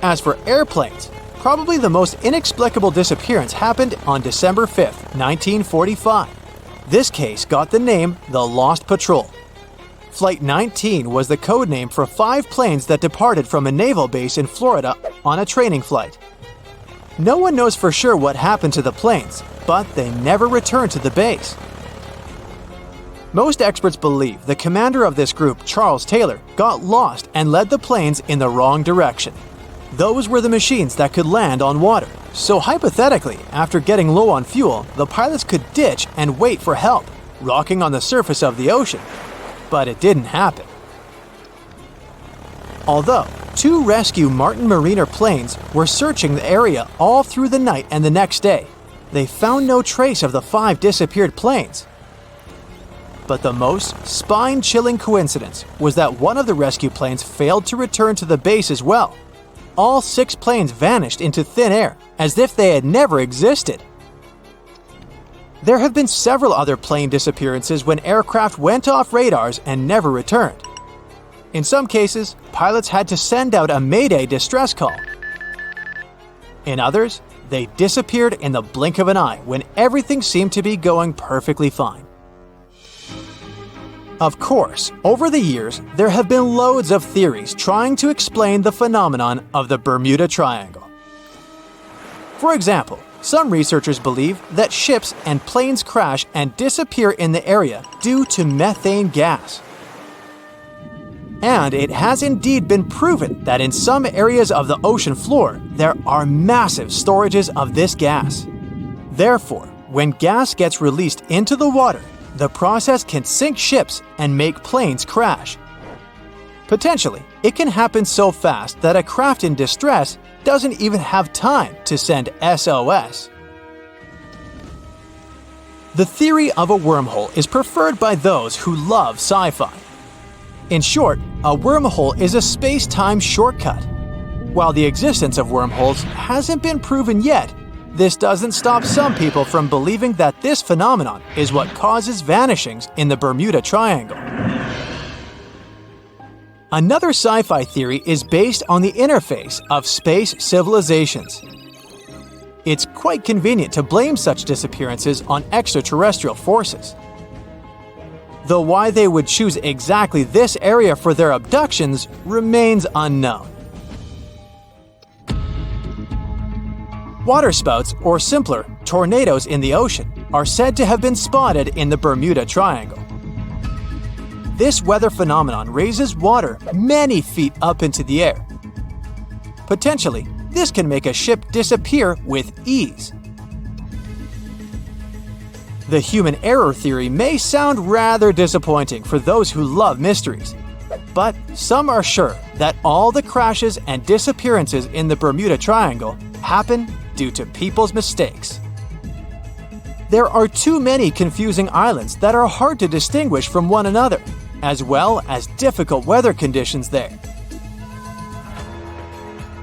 As for airplanes, probably the most inexplicable disappearance happened on December 5th, 1945. This case got the name the Lost Patrol. Flight 19 was the code name for 5 planes that departed from a naval base in Florida on a training flight. No one knows for sure what happened to the planes, but they never returned to the base. Most experts believe the commander of this group, Charles Taylor, got lost and led the planes in the wrong direction. Those were the machines that could land on water, so hypothetically, after getting low on fuel, the pilots could ditch and wait for help, rocking on the surface of the ocean. But it didn't happen. Although 2 rescue Martin Mariner planes were searching the area all through the night and the next day, they found no trace of the 5 disappeared planes. But the most spine-chilling coincidence was that one of the rescue planes failed to return to the base as well. All 6 planes vanished into thin air, as if they had never existed. There have been several other plane disappearances when aircraft went off radars and never returned. In some cases, pilots had to send out a Mayday distress call. In others, they disappeared in the blink of an eye when everything seemed to be going perfectly fine. Of course, over the years, there have been loads of theories trying to explain the phenomenon of the Bermuda Triangle. For example, some researchers believe that ships and planes crash and disappear in the area due to methane gas. And it has indeed been proven that in some areas of the ocean floor, there are massive storages of this gas. Therefore, when gas gets released into the water, the process can sink ships and make planes crash. Potentially, it can happen so fast that a craft in distress doesn't even have time to send SOS. The theory of a wormhole is preferred by those who love sci-fi. In short, a wormhole is a space-time shortcut. While the existence of wormholes hasn't been proven yet, This doesn't stop some people from believing that this phenomenon is what causes vanishings in the Bermuda Triangle. Another sci-fi theory is based on the interface of space civilizations. It's quite convenient to blame such disappearances on extraterrestrial forces. Though why they would choose exactly this area for their abductions remains unknown. Waterspouts, or simpler, tornadoes in the ocean, are said to have been spotted in the Bermuda Triangle. This weather phenomenon raises water many feet up into the air. Potentially, this can make a ship disappear with ease. The human error theory may sound rather disappointing for those who love mysteries, but some are sure that all the crashes and disappearances in the Bermuda Triangle happen due to people's mistakes. There are too many confusing islands that are hard to distinguish from one another, as well as difficult weather conditions there.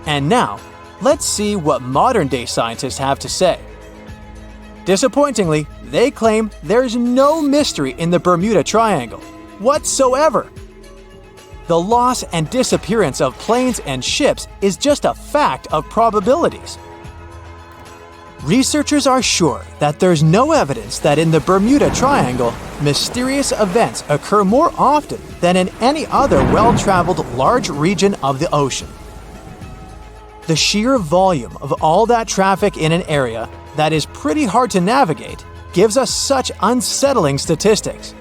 And now, let's see what modern-day scientists have to say. Disappointingly, they claim there's no mystery in the Bermuda Triangle whatsoever. The loss and disappearance of planes and ships is just a fact of probabilities. Researchers are sure that there's no evidence that in the Bermuda Triangle, mysterious events occur more often than in any other well-traveled large region of the ocean. The sheer volume of all that traffic in an area that is pretty hard to navigate gives us such unsettling statistics.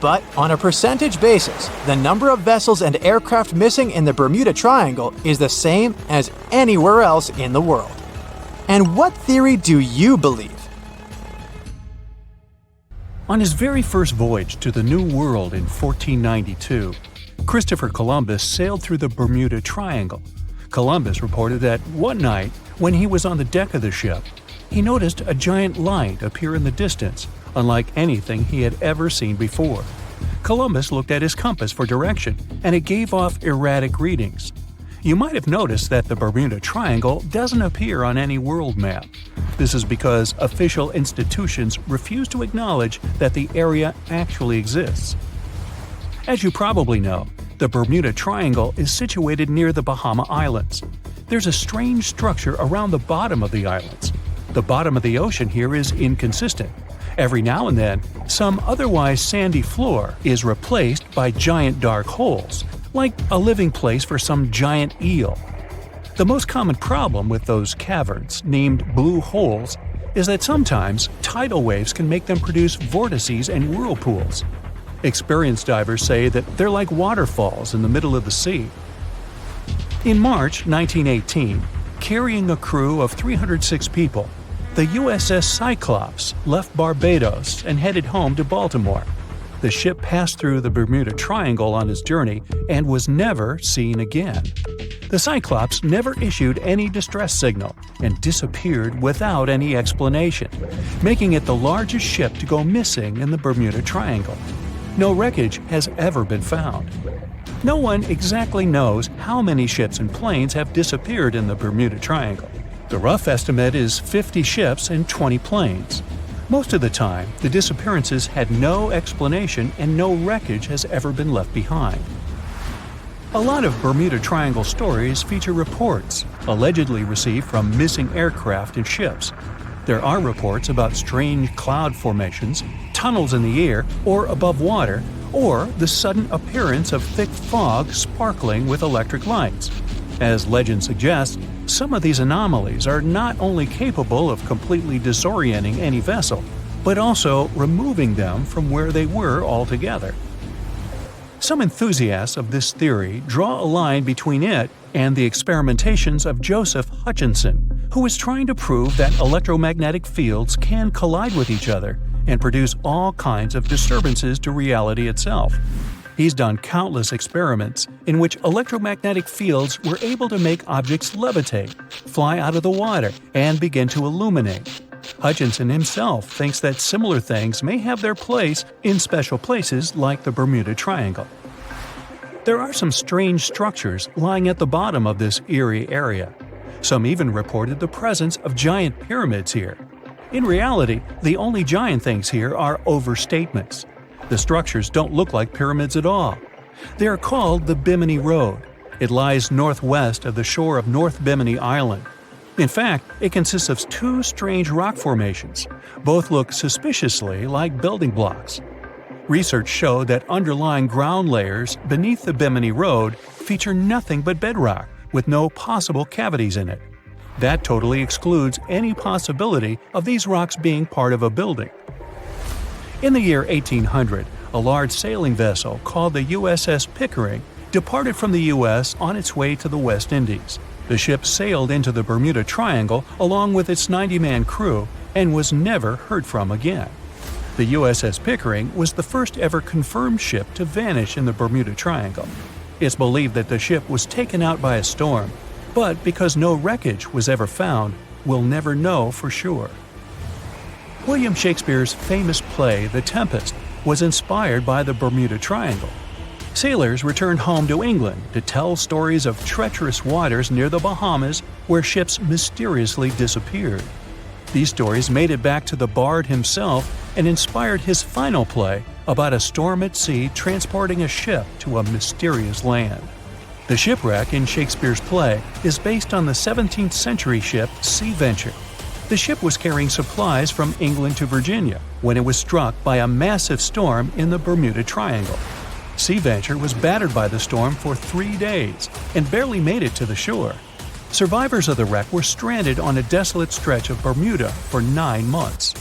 But on a percentage basis, the number of vessels and aircraft missing in the Bermuda Triangle is the same as anywhere else in the world. And what theory do you believe? On his very first voyage to the New World in 1492, Christopher Columbus sailed through the Bermuda Triangle. Columbus reported that one night, when he was on the deck of the ship, he noticed a giant light appear in the distance, unlike anything he had ever seen before. Columbus looked at his compass for direction, and it gave off erratic readings. You might have noticed that the Bermuda Triangle doesn't appear on any world map. This is because official institutions refuse to acknowledge that the area actually exists. As you probably know, the Bermuda Triangle is situated near the Bahama Islands. There's a strange structure around the bottom of the islands. The bottom of the ocean here is inconsistent. Every now and then, some otherwise sandy floor is replaced by giant dark holes, like a living place for some giant eel. The most common problem with those caverns, named blue holes, is that sometimes tidal waves can make them produce vortices and whirlpools. Experienced divers say that they're like waterfalls in the middle of the sea. In March 1918, carrying a crew of 306 people, the USS Cyclops left Barbados and headed home to Baltimore. The ship passed through the Bermuda Triangle on its journey and was never seen again. The Cyclops never issued any distress signal and disappeared without any explanation, making it the largest ship to go missing in the Bermuda Triangle. No wreckage has ever been found. No one exactly knows how many ships and planes have disappeared in the Bermuda Triangle. The rough estimate is 50 ships and 20 planes. Most of the time, the disappearances had no explanation and no wreckage has ever been left behind. A lot of Bermuda Triangle stories feature reports allegedly received from missing aircraft and ships. There are reports about strange cloud formations, tunnels in the air or above water, or the sudden appearance of thick fog sparkling with electric lights. As legend suggests, some of these anomalies are not only capable of completely disorienting any vessel, but also removing them from where they were altogether. Some enthusiasts of this theory draw a line between it and the experimentations of Joseph Hutchinson, who is trying to prove that electromagnetic fields can collide with each other and produce all kinds of disturbances to reality itself. He's done countless experiments in which electromagnetic fields were able to make objects levitate, fly out of the water, and begin to illuminate. Hutchinson himself thinks that similar things may have their place in special places like the Bermuda Triangle. There are some strange structures lying at the bottom of this eerie area. Some even reported the presence of giant pyramids here. In reality, the only giant things here are overstatements. The structures don't look like pyramids at all. They are called the Bimini Road. It lies northwest of the shore of North Bimini Island. In fact, it consists of two strange rock formations. Both look suspiciously like building blocks. Research showed that underlying ground layers beneath the Bimini Road feature nothing but bedrock, with no possible cavities in it. That totally excludes any possibility of these rocks being part of a building. In the year 1800, a large sailing vessel called the USS Pickering departed from the U.S. on its way to the West Indies. The ship sailed into the Bermuda Triangle along with its 90-man crew and was never heard from again. The USS Pickering was the first ever confirmed ship to vanish in the Bermuda Triangle. It's believed that the ship was taken out by a storm, but because no wreckage was ever found, we'll never know for sure. William Shakespeare's famous play The Tempest was inspired by the Bermuda Triangle. Sailors returned home to England to tell stories of treacherous waters near the Bahamas where ships mysteriously disappeared. These stories made it back to the bard himself and inspired his final play about a storm at sea transporting a ship to a mysterious land. The shipwreck in Shakespeare's play is based on the 17th century ship Sea Venture. The ship was carrying supplies from England to Virginia when it was struck by a massive storm in the Bermuda Triangle. Sea Venture was battered by the storm for 3 days and barely made it to the shore. Survivors of the wreck were stranded on a desolate stretch of Bermuda for 9 months.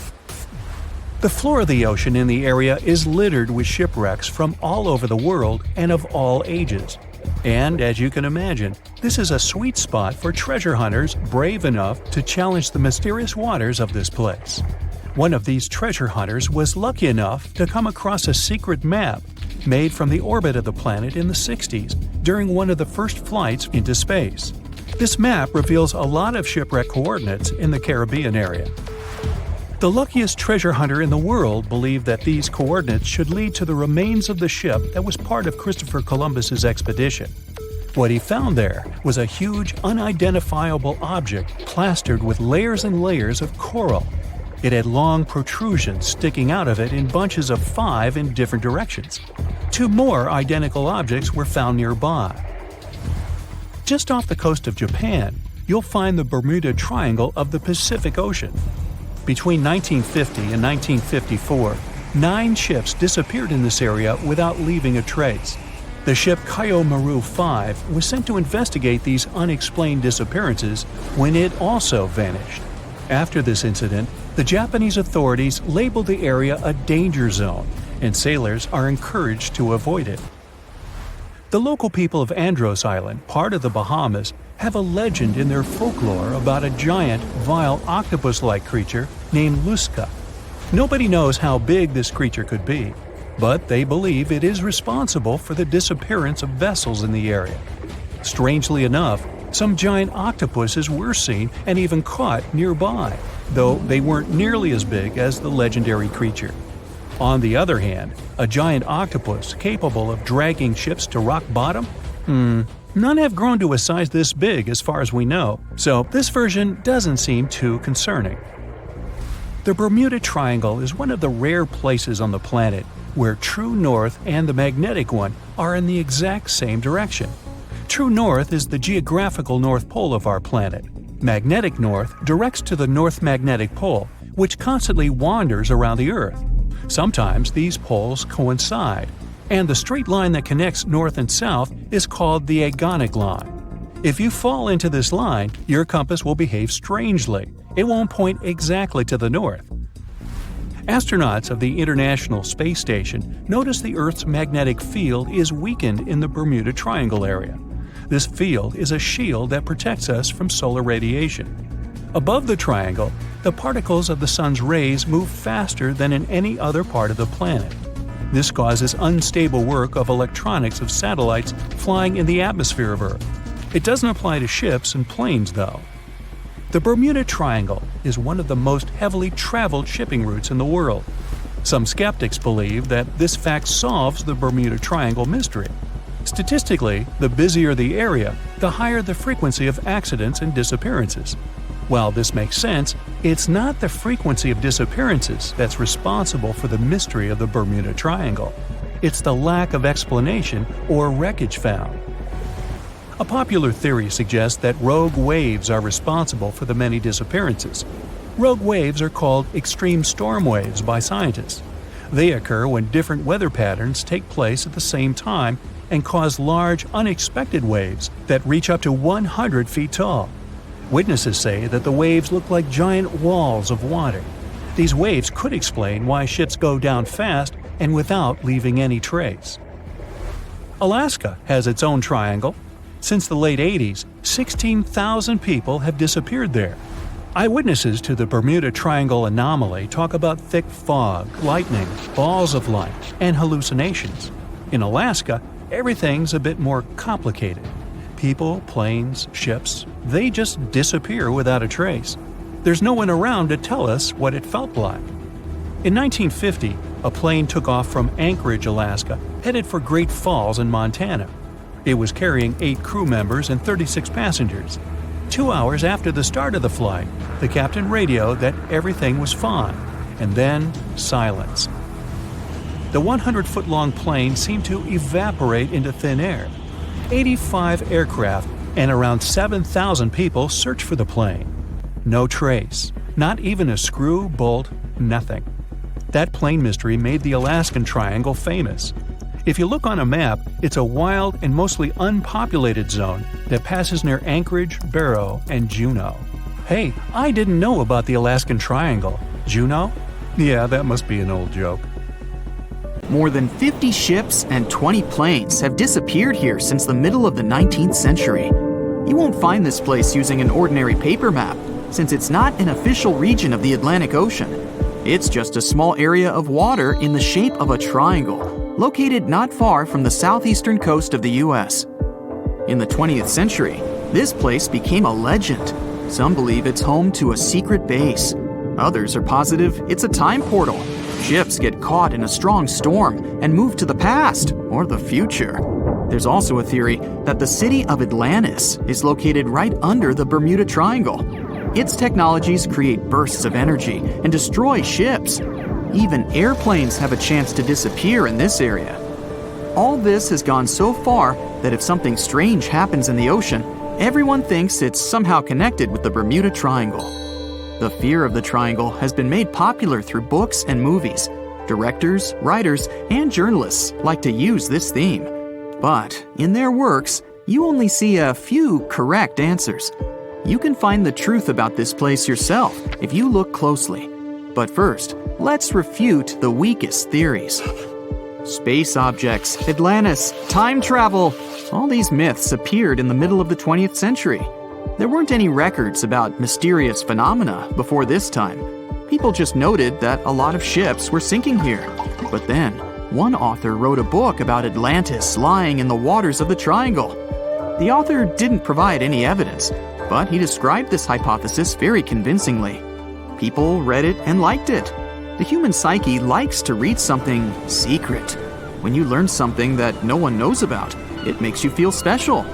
The floor of the ocean in the area is littered with shipwrecks from all over the world and of all ages. And as you can imagine, this is a sweet spot for treasure hunters brave enough to challenge the mysterious waters of this place. One of these treasure hunters was lucky enough to come across a secret map made from the orbit of the planet in the 60s during one of the first flights into space. This map reveals a lot of shipwreck coordinates in the Caribbean area. The luckiest treasure hunter in the world believed that these coordinates should lead to the remains of the ship that was part of Christopher Columbus's expedition. What he found there was a huge, unidentifiable object plastered with layers and layers of coral. It had long protrusions sticking out of it in bunches of 5 in different directions. 2 more identical objects were found nearby. Just off the coast of Japan, you'll find the Bermuda Triangle of the Pacific Ocean. Between 1950 and 1954, 9 ships disappeared in this area without leaving a trace. The ship Kaiomaru 5 was sent to investigate these unexplained disappearances when it also vanished. After this incident, the Japanese authorities labeled the area a danger zone, and sailors are encouraged to avoid it. The local people of Andros Island, part of the Bahamas, have a legend in their folklore about a giant, vile octopus-like creature named Lusca. Nobody knows how big this creature could be, but they believe it is responsible for the disappearance of vessels in the area. Strangely enough, some giant octopuses were seen and even caught nearby, though they weren't nearly as big as the legendary creature. On the other hand, a giant octopus capable of dragging ships to rock bottom? None have grown to a size this big as far as we know, so this version doesn't seem too concerning. The Bermuda Triangle is one of the rare places on the planet where true north and the magnetic one are in the exact same direction. True north is the geographical North Pole of our planet. Magnetic north directs to the North Magnetic Pole, which constantly wanders around the Earth. Sometimes these poles coincide, and the straight line that connects north and south is called the agonic line. If you fall into this line, your compass will behave strangely. It won't point exactly to the north. Astronauts of the International Space Station notice the Earth's magnetic field is weakened in the Bermuda Triangle area. This field is a shield that protects us from solar radiation. Above the triangle, the particles of the sun's rays move faster than in any other part of the planet. This causes unstable work of electronics of satellites flying in the atmosphere of Earth. It doesn't apply to ships and planes, though. The Bermuda Triangle is one of the most heavily traveled shipping routes in the world. Some skeptics believe that this fact solves the Bermuda Triangle mystery. Statistically, the busier the area, the higher the frequency of accidents and disappearances. While this makes sense, it's not the frequency of disappearances that's responsible for the mystery of the Bermuda Triangle. It's the lack of explanation or wreckage found. A popular theory suggests that rogue waves are responsible for the many disappearances. Rogue waves are called extreme storm waves by scientists. They occur when different weather patterns take place at the same time and cause large, unexpected waves that reach up to 100 feet tall. Witnesses say that the waves look like giant walls of water. These waves could explain why ships go down fast and without leaving any trace. Alaska has its own triangle. Since the late 80s, 16,000 people have disappeared there. Eyewitnesses to the Bermuda Triangle anomaly talk about thick fog, lightning, balls of light, and hallucinations. In Alaska, everything's a bit more complicated. People, planes, ships, they just disappear without a trace. There's no one around to tell us what it felt like. In 1950, a plane took off from Anchorage, Alaska, headed for Great Falls in Montana. It was carrying 8 crew members and 36 passengers. 2 hours after the start of the flight, the captain radioed that everything was fine, and then silence. The 100-foot-long plane seemed to evaporate into thin air. 85 aircraft and around 7,000 people searched for the plane. No trace, not even a screw, bolt, nothing. That plane mystery made the Alaskan Triangle famous. If you look on a map, it's a wild and mostly unpopulated zone that passes near Anchorage, Barrow, and Juneau. Hey, I didn't know about the Alaskan Triangle. Juneau? Yeah, that must be an old joke. More than 50 ships and 20 planes have disappeared here since the middle of the 19th century. You won't find this place using an ordinary paper map, since it's not an official region of the Atlantic Ocean. It's just a small area of water in the shape of a triangle, located not far from the southeastern coast of the U.S. In the 20th century, this place became a legend. Some believe it's home to a secret base. Others are positive it's a time portal. Ships get caught in a strong storm and move to the past or the future. There's also a theory that the city of Atlantis is located right under the Bermuda Triangle. Its technologies create bursts of energy and destroy ships. Even airplanes have a chance to disappear in this area. All this has gone so far that if something strange happens in the ocean, everyone thinks it's somehow connected with the Bermuda Triangle. The fear of the triangle has been made popular through books and movies. Directors, writers, and journalists like to use this theme. But in their works, you only see a few correct answers. You can find the truth about this place yourself if you look closely. But first, let's refute the weakest theories. Space objects, Atlantis, time travel. All these myths appeared in the middle of the 20th century. There weren't any records about mysterious phenomena before this time. People just noted that a lot of ships were sinking here. But then, one author wrote a book about Atlantis lying in the waters of the Triangle. The author didn't provide any evidence, but he described this hypothesis very convincingly. People read it and liked it. The human psyche likes to read something secret. When you learn something that no one knows about, it makes you feel special.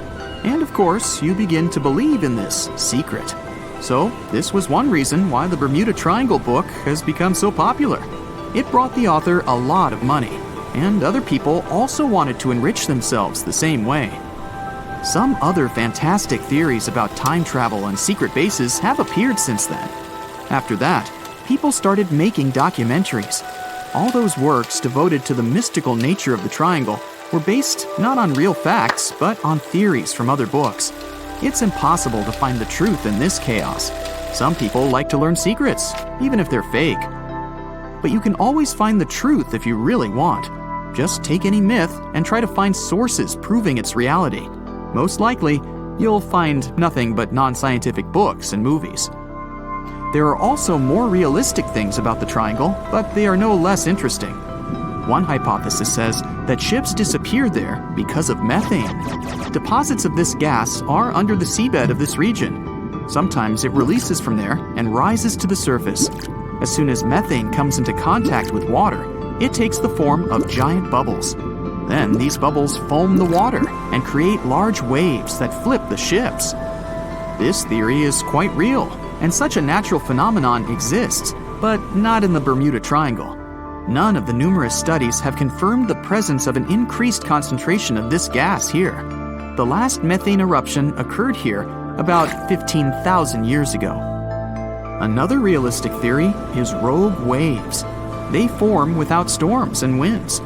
And of course, you begin to believe in this secret. So, this was one reason why the Bermuda Triangle book has become so popular. It brought the author a lot of money, and other people also wanted to enrich themselves the same way. Some other fantastic theories about time travel and secret bases have appeared since then. After that, people started making documentaries. All those works devoted to the mystical nature of the triangle were based not on real facts, but on theories from other books. It's impossible to find the truth in this chaos. Some people like to learn secrets, even if they're fake. But you can always find the truth if you really want. Just take any myth and try to find sources proving its reality. Most likely, you'll find nothing but non-scientific books and movies. There are also more realistic things about the triangle, but they are no less interesting. One hypothesis says that ships disappear there because of methane. Deposits of this gas are under the seabed of this region. Sometimes it releases from there and rises to the surface. As soon as methane comes into contact with water, it takes the form of giant bubbles. Then these bubbles foam the water and create large waves that flip the ships. This theory is quite real, and such a natural phenomenon exists, but not in the Bermuda Triangle. None of the numerous studies have confirmed the presence of an increased concentration of this gas here. The last methane eruption occurred here about 15,000 years ago. Another realistic theory is rogue waves. They form without storms and winds.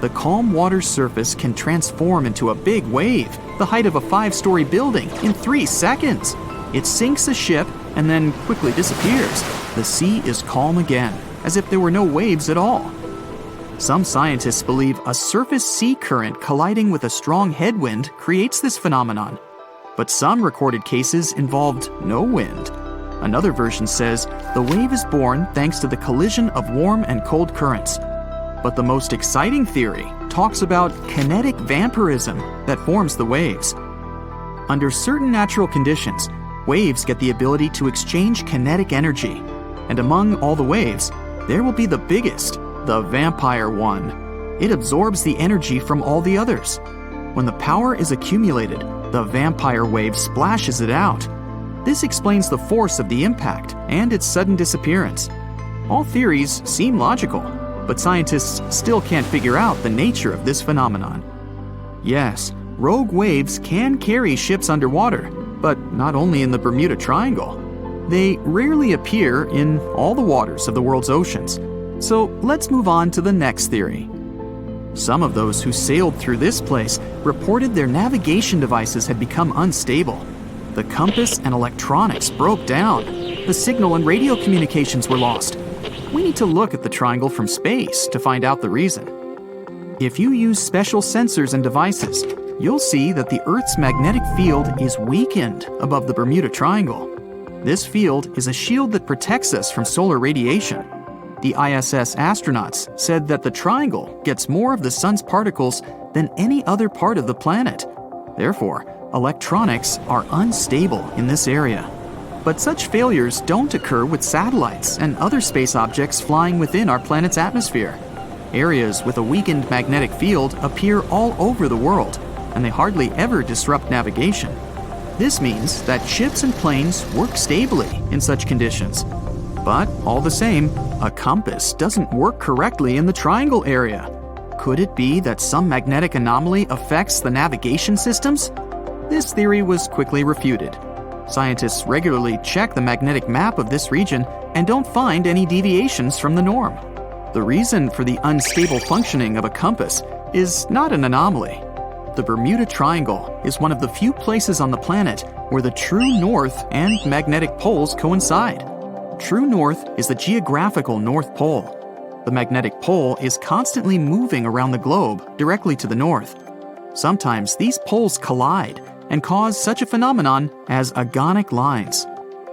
The calm water surface can transform into a big wave, the height of a 5-story building, in 3 seconds. It sinks a ship and then quickly disappears. The sea is calm again, as if there were no waves at all. Some scientists believe a surface sea current colliding with a strong headwind creates this phenomenon. But some recorded cases involved no wind. Another version says the wave is born thanks to the collision of warm and cold currents. But the most exciting theory talks about kinetic vampirism that forms the waves. Under certain natural conditions, waves get the ability to exchange kinetic energy. And among all the waves, there will be the biggest, the vampire one. It absorbs the energy from all the others. When the power is accumulated, the vampire wave splashes it out. This explains the force of the impact and its sudden disappearance. All theories seem logical, but scientists still can't figure out the nature of this phenomenon. Yes, rogue waves can carry ships underwater, but not only in the Bermuda Triangle. They rarely appear in all the waters of the world's oceans. So let's move on to the next theory. Some of those who sailed through this place reported their navigation devices had become unstable. The compass and electronics broke down. The signal and radio communications were lost. We need to look at the triangle from space to find out the reason. If you use special sensors and devices, you'll see that the Earth's magnetic field is weakened above the Bermuda Triangle. This field is a shield that protects us from solar radiation. The ISS astronauts said that the triangle gets more of the sun's particles than any other part of the planet. Therefore, electronics are unstable in this area. But such failures don't occur with satellites and other space objects flying within our planet's atmosphere. Areas with a weakened magnetic field appear all over the world, and they hardly ever disrupt navigation. This means that ships and planes work stably in such conditions. But all the same, a compass doesn't work correctly in the triangle area. Could it be that some magnetic anomaly affects the navigation systems? This theory was quickly refuted. Scientists regularly check the magnetic map of this region and don't find any deviations from the norm. The reason for the unstable functioning of a compass is not an anomaly. The Bermuda Triangle is one of the few places on the planet where the true north and magnetic poles coincide. True north is the geographical North Pole. The magnetic pole is constantly moving around the globe directly to the north. Sometimes these poles collide and cause such a phenomenon as agonic lines.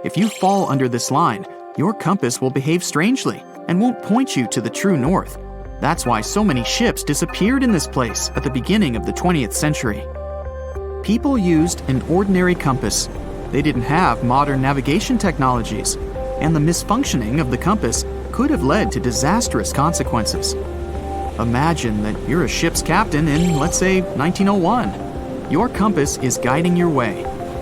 If you fall under this line, your compass will behave strangely and won't point you to the true north. That's why so many ships disappeared in this place at the beginning of the 20th century. People used an ordinary compass. They didn't have modern navigation technologies, and the misfunctioning of the compass could have led to disastrous consequences. Imagine that you're a ship's captain in, let's say, 1901. Your compass is guiding your way.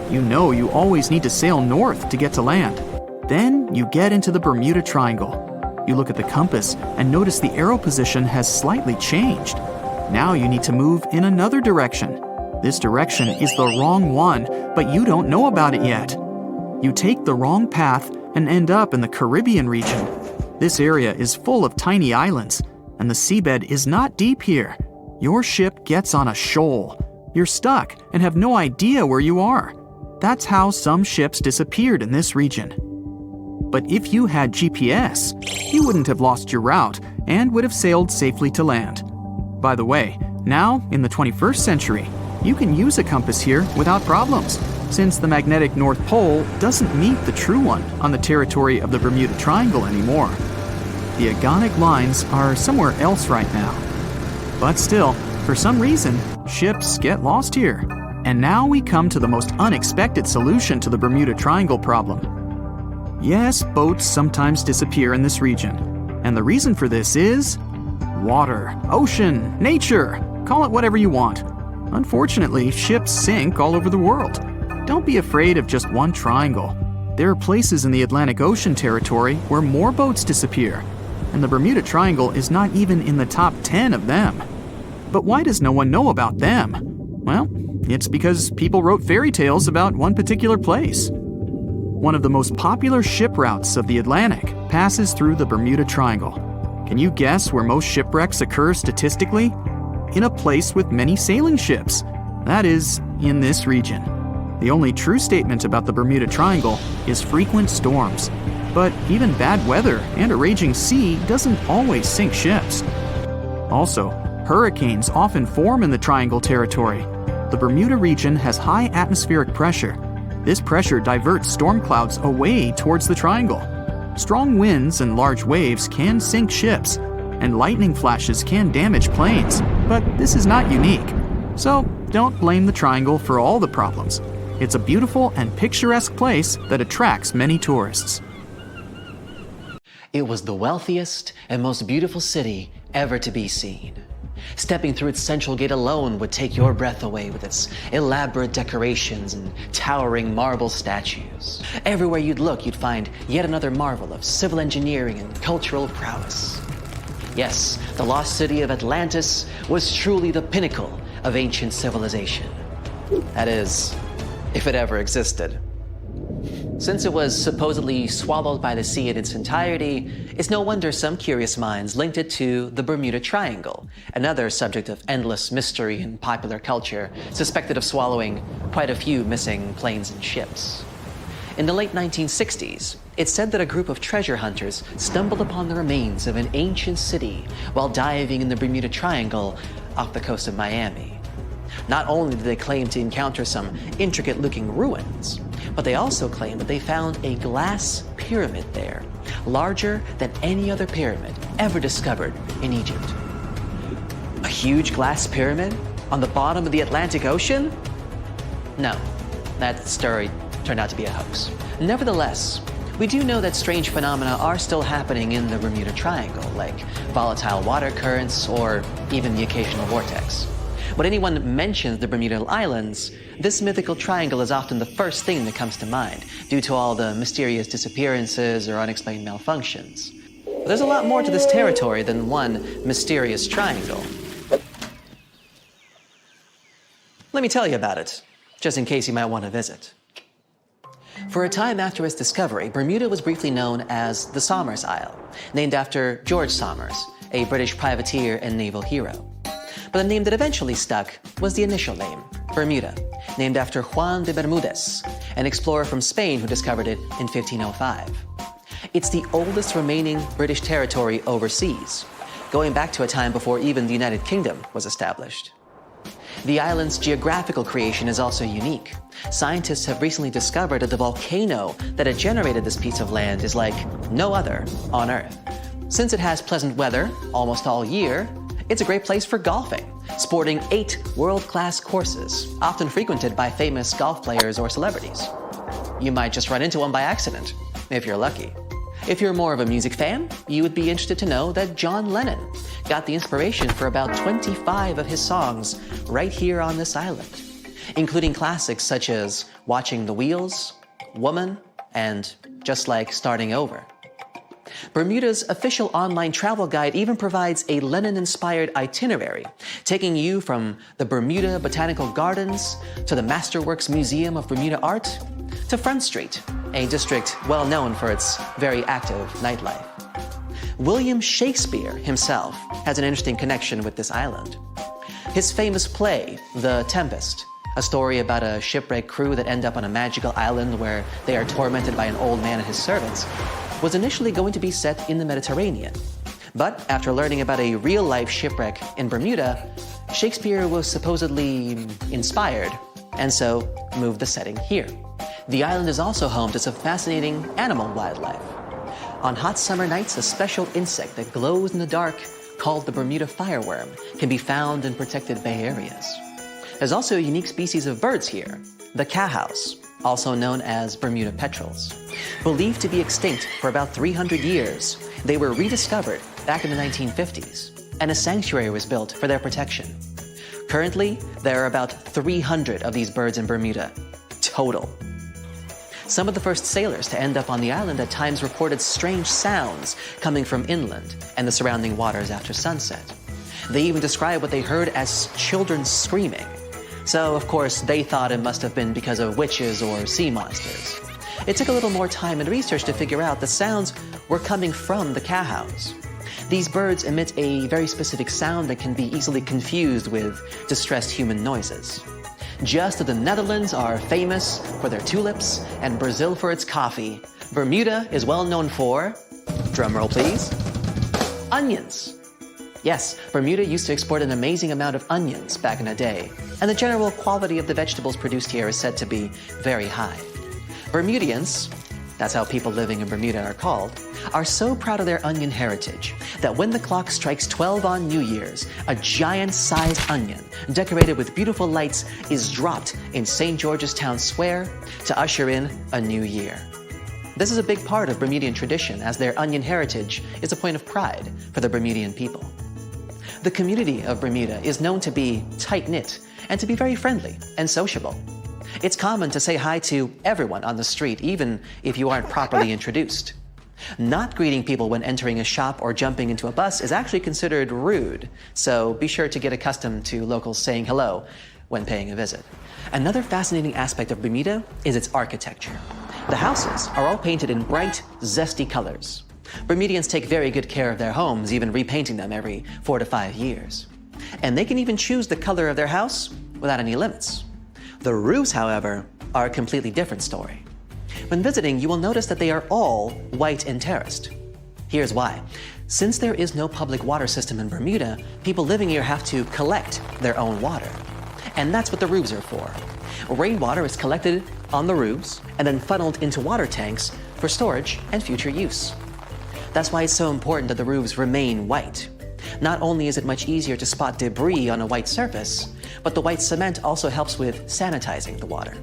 You know you always need to sail north to get to land. Then you get into the Bermuda Triangle. You look at the compass and notice the arrow position has slightly changed. Now you need to move in another direction. This direction is the wrong one, but you don't know about it yet. You take the wrong path and end up in the Caribbean region. This area is full of tiny islands, and the seabed is not deep here. Your ship gets on a shoal. You're stuck and have no idea where you are. That's how some ships disappeared in this region. But if you had GPS, you wouldn't have lost your route and would have sailed safely to land. By the way, now, in the 21st century, you can use a compass here without problems, since the magnetic North Pole doesn't meet the true one on the territory of the Bermuda Triangle anymore. The agonic lines are somewhere else right now. But still, for some reason, ships get lost here. And now we come to the most unexpected solution to the Bermuda Triangle problem. Yes, boats sometimes disappear in this region. And the reason for this is water, ocean, nature. Call it whatever you want. Unfortunately, ships sink all over the world. Don't be afraid of just one triangle. There are places in the Atlantic Ocean territory where more boats disappear, and the Bermuda Triangle is not even in the top 10 of them. But why does no one know about them? Well, it's because people wrote fairy tales about one particular place. One of the most popular ship routes of the Atlantic passes through the Bermuda Triangle. Can you guess where most shipwrecks occur statistically? In a place with many sailing ships. That is, in this region. The only true statement about the Bermuda Triangle is frequent storms. But even bad weather and a raging sea doesn't always sink ships. Also, hurricanes often form in the Triangle territory. The Bermuda region has high atmospheric pressure. This pressure diverts storm clouds away towards the Triangle. Strong winds and large waves can sink ships, and lightning flashes can damage planes, but this is not unique. So don't blame the Triangle for all the problems. It's a beautiful and picturesque place that attracts many tourists. It was the wealthiest and most beautiful city ever to be seen. Stepping through its central gate alone would take your breath away with its elaborate decorations and towering marble statues. Everywhere you'd look, you'd find yet another marvel of civil engineering and cultural prowess. Yes, the lost city of Atlantis was truly the pinnacle of ancient civilization. That is, if it ever existed. Since it was supposedly swallowed by the sea in its entirety, it's no wonder some curious minds linked it to the Bermuda Triangle, another subject of endless mystery in popular culture, suspected of swallowing quite a few missing planes and ships. In the late 1960s, it's said that a group of treasure hunters stumbled upon the remains of an ancient city while diving in the Bermuda Triangle off the coast of Miami. Not only did they claim to encounter some intricate-looking ruins, but they also claimed that they found a glass pyramid there, larger than any other pyramid ever discovered in Egypt. A huge glass pyramid on the bottom of the Atlantic Ocean? No, that story turned out to be a hoax. Nevertheless, we do know that strange phenomena are still happening in the Bermuda Triangle, like volatile water currents or even the occasional vortex. When anyone mentions the Bermuda Islands, this mythical triangle is often the first thing that comes to mind, due to all the mysterious disappearances or unexplained malfunctions. But there's a lot more to this territory than one mysterious triangle. Let me tell you about it, just in case you might want to visit. For a time after its discovery, Bermuda was briefly known as the Somers Isle, named after George Somers, a British privateer and naval hero. But the name that eventually stuck was the initial name, Bermuda, named after Juan de Bermudez, an explorer from Spain who discovered it in 1505. It's the oldest remaining British territory overseas, going back to a time before even the United Kingdom was established. The island's geographical creation is also unique. Scientists have recently discovered that the volcano that had generated this piece of land is like no other on Earth. Since it has pleasant weather almost all year, it's a great place for golfing, sporting 8 world-class courses, often frequented by famous golf players or celebrities. You might just run into one by accident, if you're lucky. If you're more of a music fan, you would be interested to know that John Lennon got the inspiration for about 25 of his songs right here on this island, including classics such as Watching the Wheels, Woman, and Just Like Starting Over. Bermuda's official online travel guide even provides a Lennon-inspired itinerary, taking you from the Bermuda Botanical Gardens to the Masterworks Museum of Bermuda Art to Front Street, a district well known for its very active nightlife. William Shakespeare himself has an interesting connection with this island. His famous play, The Tempest, a story about a shipwrecked crew that end up on a magical island where they are tormented by an old man and his servants, was initially going to be set in the Mediterranean. But after learning about a real-life shipwreck in Bermuda, Shakespeare was supposedly inspired, and so moved the setting here. The island is also home to some fascinating animal wildlife. On hot summer nights, a special insect that glows in the dark, called the Bermuda fireworm, can be found in protected bay areas. There's also a unique species of birds here, the cowhouse, also known as Bermuda petrels. Believed to be extinct for about 300 years, they were rediscovered back in the 1950s, and a sanctuary was built for their protection. Currently, there are about 300 of these birds in Bermuda, total. Some of the first sailors to end up on the island at times reported strange sounds coming from inland and the surrounding waters after sunset. They even described what they heard as children screaming. So, of course, they thought it must have been because of witches or sea monsters. It took a little more time and research to figure out the sounds were coming from the cowhounds. These birds emit a very specific sound that can be easily confused with distressed human noises. Just as the Netherlands are famous for their tulips and Brazil for its coffee, Bermuda is well known for, drumroll please, onions. Yes, Bermuda used to export an amazing amount of onions back in the day, and the general quality of the vegetables produced here is said to be very high. Bermudians, that's how people living in Bermuda are called, are so proud of their onion heritage that when the clock strikes 12 on New Year's, a giant-sized onion decorated with beautiful lights is dropped in St. George's Town Square to usher in a new year. This is a big part of Bermudian tradition, as their onion heritage is a point of pride for the Bermudian people. The community of Bermuda is known to be tight-knit and to be very friendly and sociable. It's common to say hi to everyone on the street, even if you aren't properly introduced. Not greeting people when entering a shop or jumping into a bus is actually considered rude, so be sure to get accustomed to locals saying hello when paying a visit. Another fascinating aspect of Bermuda is its architecture. The houses are all painted in bright, zesty colors. Bermudians take very good care of their homes, even repainting them every 4 to 5 years. And they can even choose the color of their house without any limits. The roofs, however, are a completely different story. When visiting, you will notice that they are all white and terraced. Here's why. Since there is no public water system in Bermuda, people living here have to collect their own water. And that's what the roofs are for. Rainwater is collected on the roofs and then funneled into water tanks for storage and future use. That's why it's so important that the roofs remain white. Not only is it much easier to spot debris on a white surface, but the white cement also helps with sanitizing the water.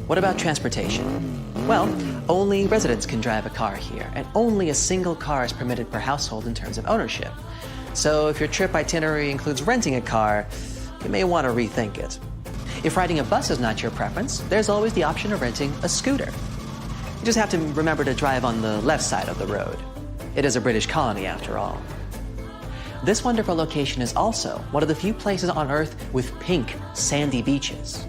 What about transportation? Well, only residents can drive a car here, and only a single car is permitted per household in terms of ownership. So if your trip itinerary includes renting a car, you may want to rethink it. If riding a bus is not your preference, there's always the option of renting a scooter. You just have to remember to drive on the left side of the road. It is a British colony after all. This wonderful location is also one of the few places on Earth with pink, sandy beaches.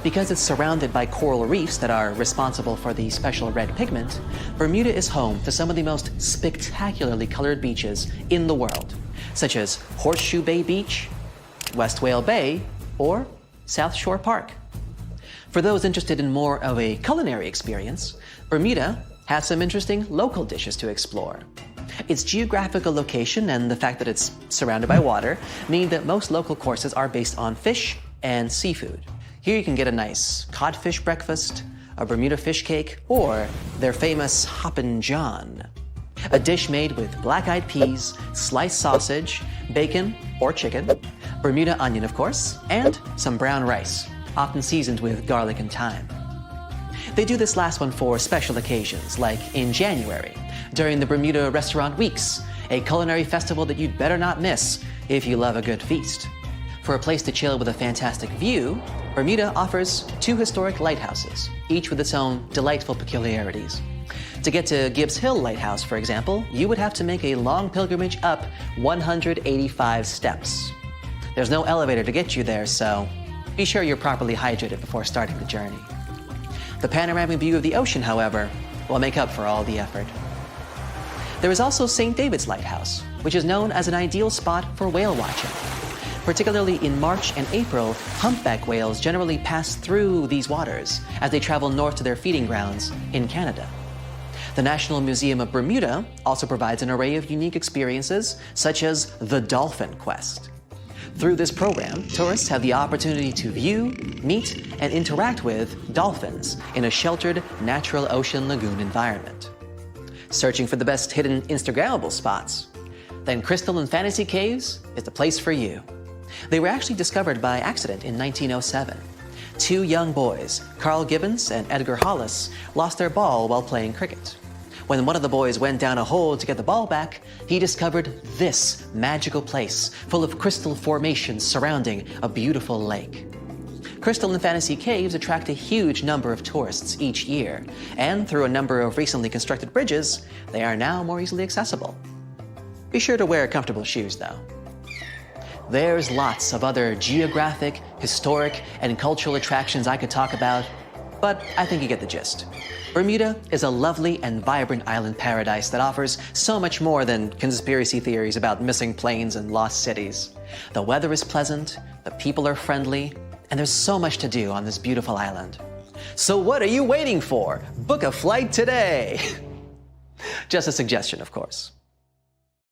Because it's surrounded by coral reefs that are responsible for the special red pigment, Bermuda is home to some of the most spectacularly colored beaches in the world, such as Horseshoe Bay Beach, West Whale Bay, or South Shore Park. For those interested in more of a culinary experience, Bermuda has some interesting local dishes to explore. Its geographical location and the fact that it's surrounded by water mean that most local courses are based on fish and seafood. Here you can get a nice codfish breakfast, a Bermuda fish cake, or their famous Hoppin' John, a dish made with black-eyed peas, sliced sausage, bacon or chicken, Bermuda onion of course, and some brown rice, often seasoned with garlic and thyme. They do this last one for special occasions, like in January, during the Bermuda Restaurant Weeks, a culinary festival that you'd better not miss if you love a good feast. For a place to chill with a fantastic view, Bermuda offers 2 historic lighthouses, each with its own delightful peculiarities. To get to Gibbs Hill Lighthouse, for example, you would have to make a long pilgrimage up 185 steps. There's no elevator to get you there, so be sure you're properly hydrated before starting the journey. The panoramic view of the ocean, however, will make up for all the effort. There is also St. David's Lighthouse, which is known as an ideal spot for whale watching. Particularly in March and April, humpback whales generally pass through these waters as they travel north to their feeding grounds in Canada. The National Museum of Bermuda also provides an array of unique experiences, such as the Dolphin Quest. Through this program, tourists have the opportunity to view, meet, and interact with dolphins in a sheltered natural ocean lagoon environment. Searching for the best hidden Instagrammable spots? Then Crystal and Fantasy Caves is the place for you. They were actually discovered by accident in 1907. 2 young boys, Carl Gibbons and Edgar Hollis, lost their ball while playing cricket. When one of the boys went down a hole to get the ball back, he discovered this magical place full of crystal formations surrounding a beautiful lake. Crystal and fantasy caves attract a huge number of tourists each year, and through a number of recently constructed bridges, they are now more easily accessible. Be sure to wear comfortable shoes, though. There's lots of other geographic, historic, and cultural attractions I could talk about, but I think you get the gist. Bermuda is a lovely and vibrant island paradise that offers so much more than conspiracy theories about missing planes and lost cities. The weather is pleasant, the people are friendly, and there's so much to do on this beautiful island. So what are you waiting for? Book a flight today! Just a suggestion, of course.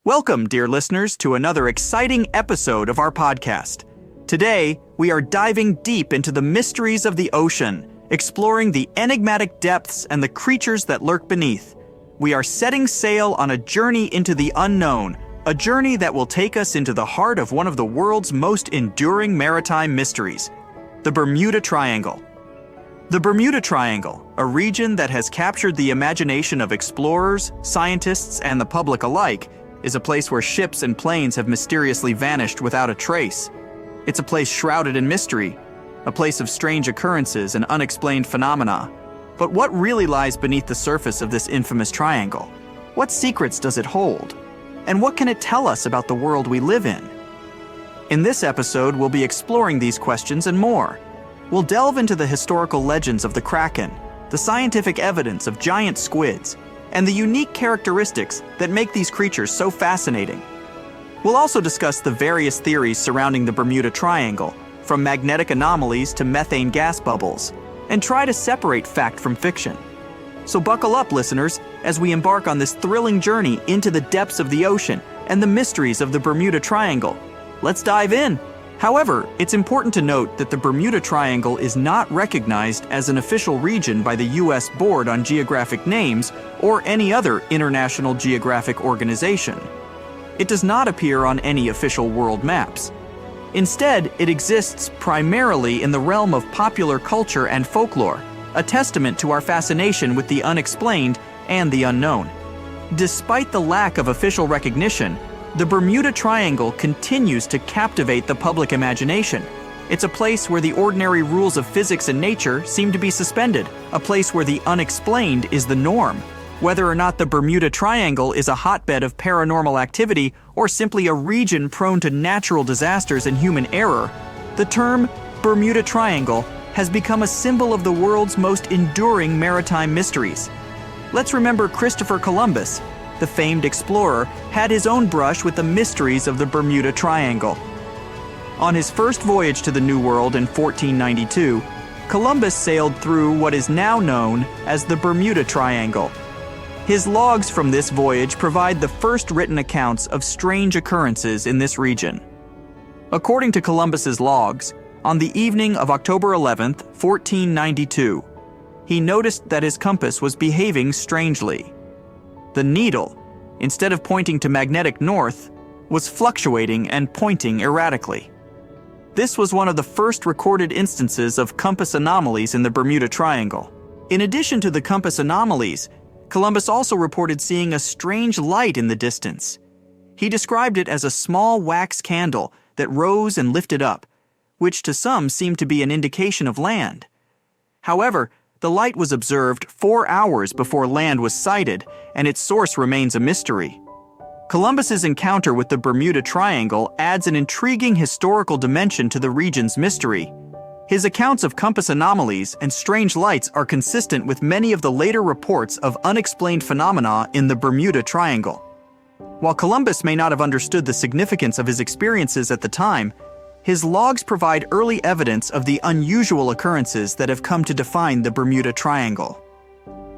Welcome, dear listeners, to another exciting episode of our podcast. Today, we are diving deep into the mysteries of the ocean, exploring the enigmatic depths and the creatures that lurk beneath. We are setting sail on a journey into the unknown, a journey that will take us into the heart of one of the world's most enduring maritime mysteries, the Bermuda Triangle. The Bermuda Triangle, a region that has captured the imagination of explorers, scientists, and the public alike, is a place where ships and planes have mysteriously vanished without a trace. It's a place shrouded in mystery, a place of strange occurrences and unexplained phenomena. But what really lies beneath the surface of this infamous triangle? What secrets does it hold? And what can it tell us about the world we live in? In this episode, we'll be exploring these questions and more. We'll delve into the historical legends of the Kraken, the scientific evidence of giant squids, and the unique characteristics that make these creatures so fascinating. We'll also discuss the various theories surrounding the Bermuda Triangle, from magnetic anomalies to methane gas bubbles, and try to separate fact from fiction. So buckle up, listeners, as we embark on this thrilling journey into the depths of the ocean and the mysteries of the Bermuda Triangle. Let's dive in. However, it's important to note that the Bermuda Triangle is not recognized as an official region by the U.S. Board on Geographic Names or any other international geographic organization. It does not appear on any official world maps. Instead, it exists primarily in the realm of popular culture and folklore, a testament to our fascination with the unexplained and the unknown. Despite the lack of official recognition, the Bermuda Triangle continues to captivate the public imagination. It's a place where the ordinary rules of physics and nature seem to be suspended, a place where the unexplained is the norm. Whether or not the Bermuda Triangle is a hotbed of paranormal activity or simply a region prone to natural disasters and human error, the term Bermuda Triangle has become a symbol of the world's most enduring maritime mysteries. Let's remember Christopher Columbus, the famed explorer, had his own brush with the mysteries of the Bermuda Triangle. On his first voyage to the New World in 1492, Columbus sailed through what is now known as the Bermuda Triangle. His logs from this voyage provide the first written accounts of strange occurrences in this region. According to Columbus's logs, on the evening of October 11th, 1492, he noticed that his compass was behaving strangely. The needle, instead of pointing to magnetic north, was fluctuating and pointing erratically. This was one of the first recorded instances of compass anomalies in the Bermuda Triangle. In addition to the compass anomalies, Columbus also reported seeing a strange light in the distance. He described it as a small wax candle that rose and lifted up, which to some seemed to be an indication of land. However, the light was observed 4 hours before land was sighted, and its source remains a mystery. Columbus's encounter with the Bermuda Triangle adds an intriguing historical dimension to the region's mystery. His accounts of compass anomalies and strange lights are consistent with many of the later reports of unexplained phenomena in the Bermuda Triangle. While Columbus may not have understood the significance of his experiences at the time, his logs provide early evidence of the unusual occurrences that have come to define the Bermuda Triangle.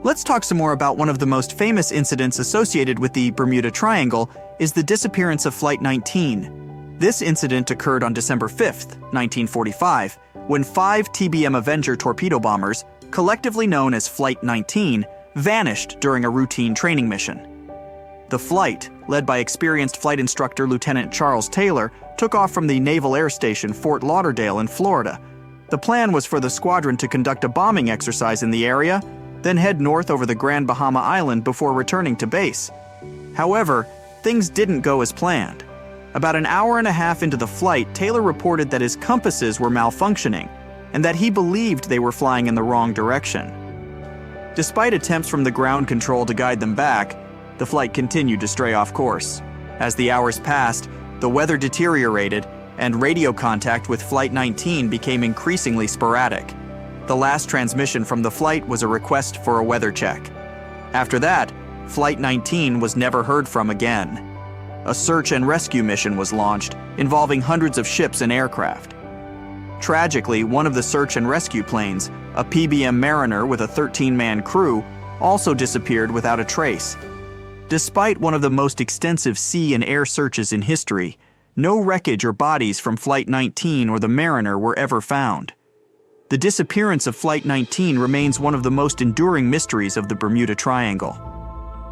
Let's talk some more about one of the most famous incidents associated with the Bermuda Triangle is the disappearance of Flight 19. This incident occurred on December 5th, 1945, when 5 TBM Avenger torpedo bombers, collectively known as Flight 19, vanished during a routine training mission. The flight, led by experienced flight instructor Lieutenant Charles Taylor, took off from the Naval Air Station Fort Lauderdale in Florida. The plan was for the squadron to conduct a bombing exercise in the area, then head north over the Grand Bahama Island before returning to base. However, things didn't go as planned. About an hour and a half into the flight, Taylor reported that his compasses were malfunctioning and that he believed they were flying in the wrong direction. Despite attempts from the ground control to guide them back, the flight continued to stray off course. As the hours passed, the weather deteriorated and radio contact with Flight 19 became increasingly sporadic. The last transmission from the flight was a request for a weather check. After that, Flight 19 was never heard from again. A search and rescue mission was launched, involving hundreds of ships and aircraft. Tragically, one of the search and rescue planes, a PBM Mariner with a 13-man crew, also disappeared without a trace. Despite one of the most extensive sea and air searches in history, no wreckage or bodies from Flight 19 or the Mariner were ever found. The disappearance of Flight 19 remains one of the most enduring mysteries of the Bermuda Triangle.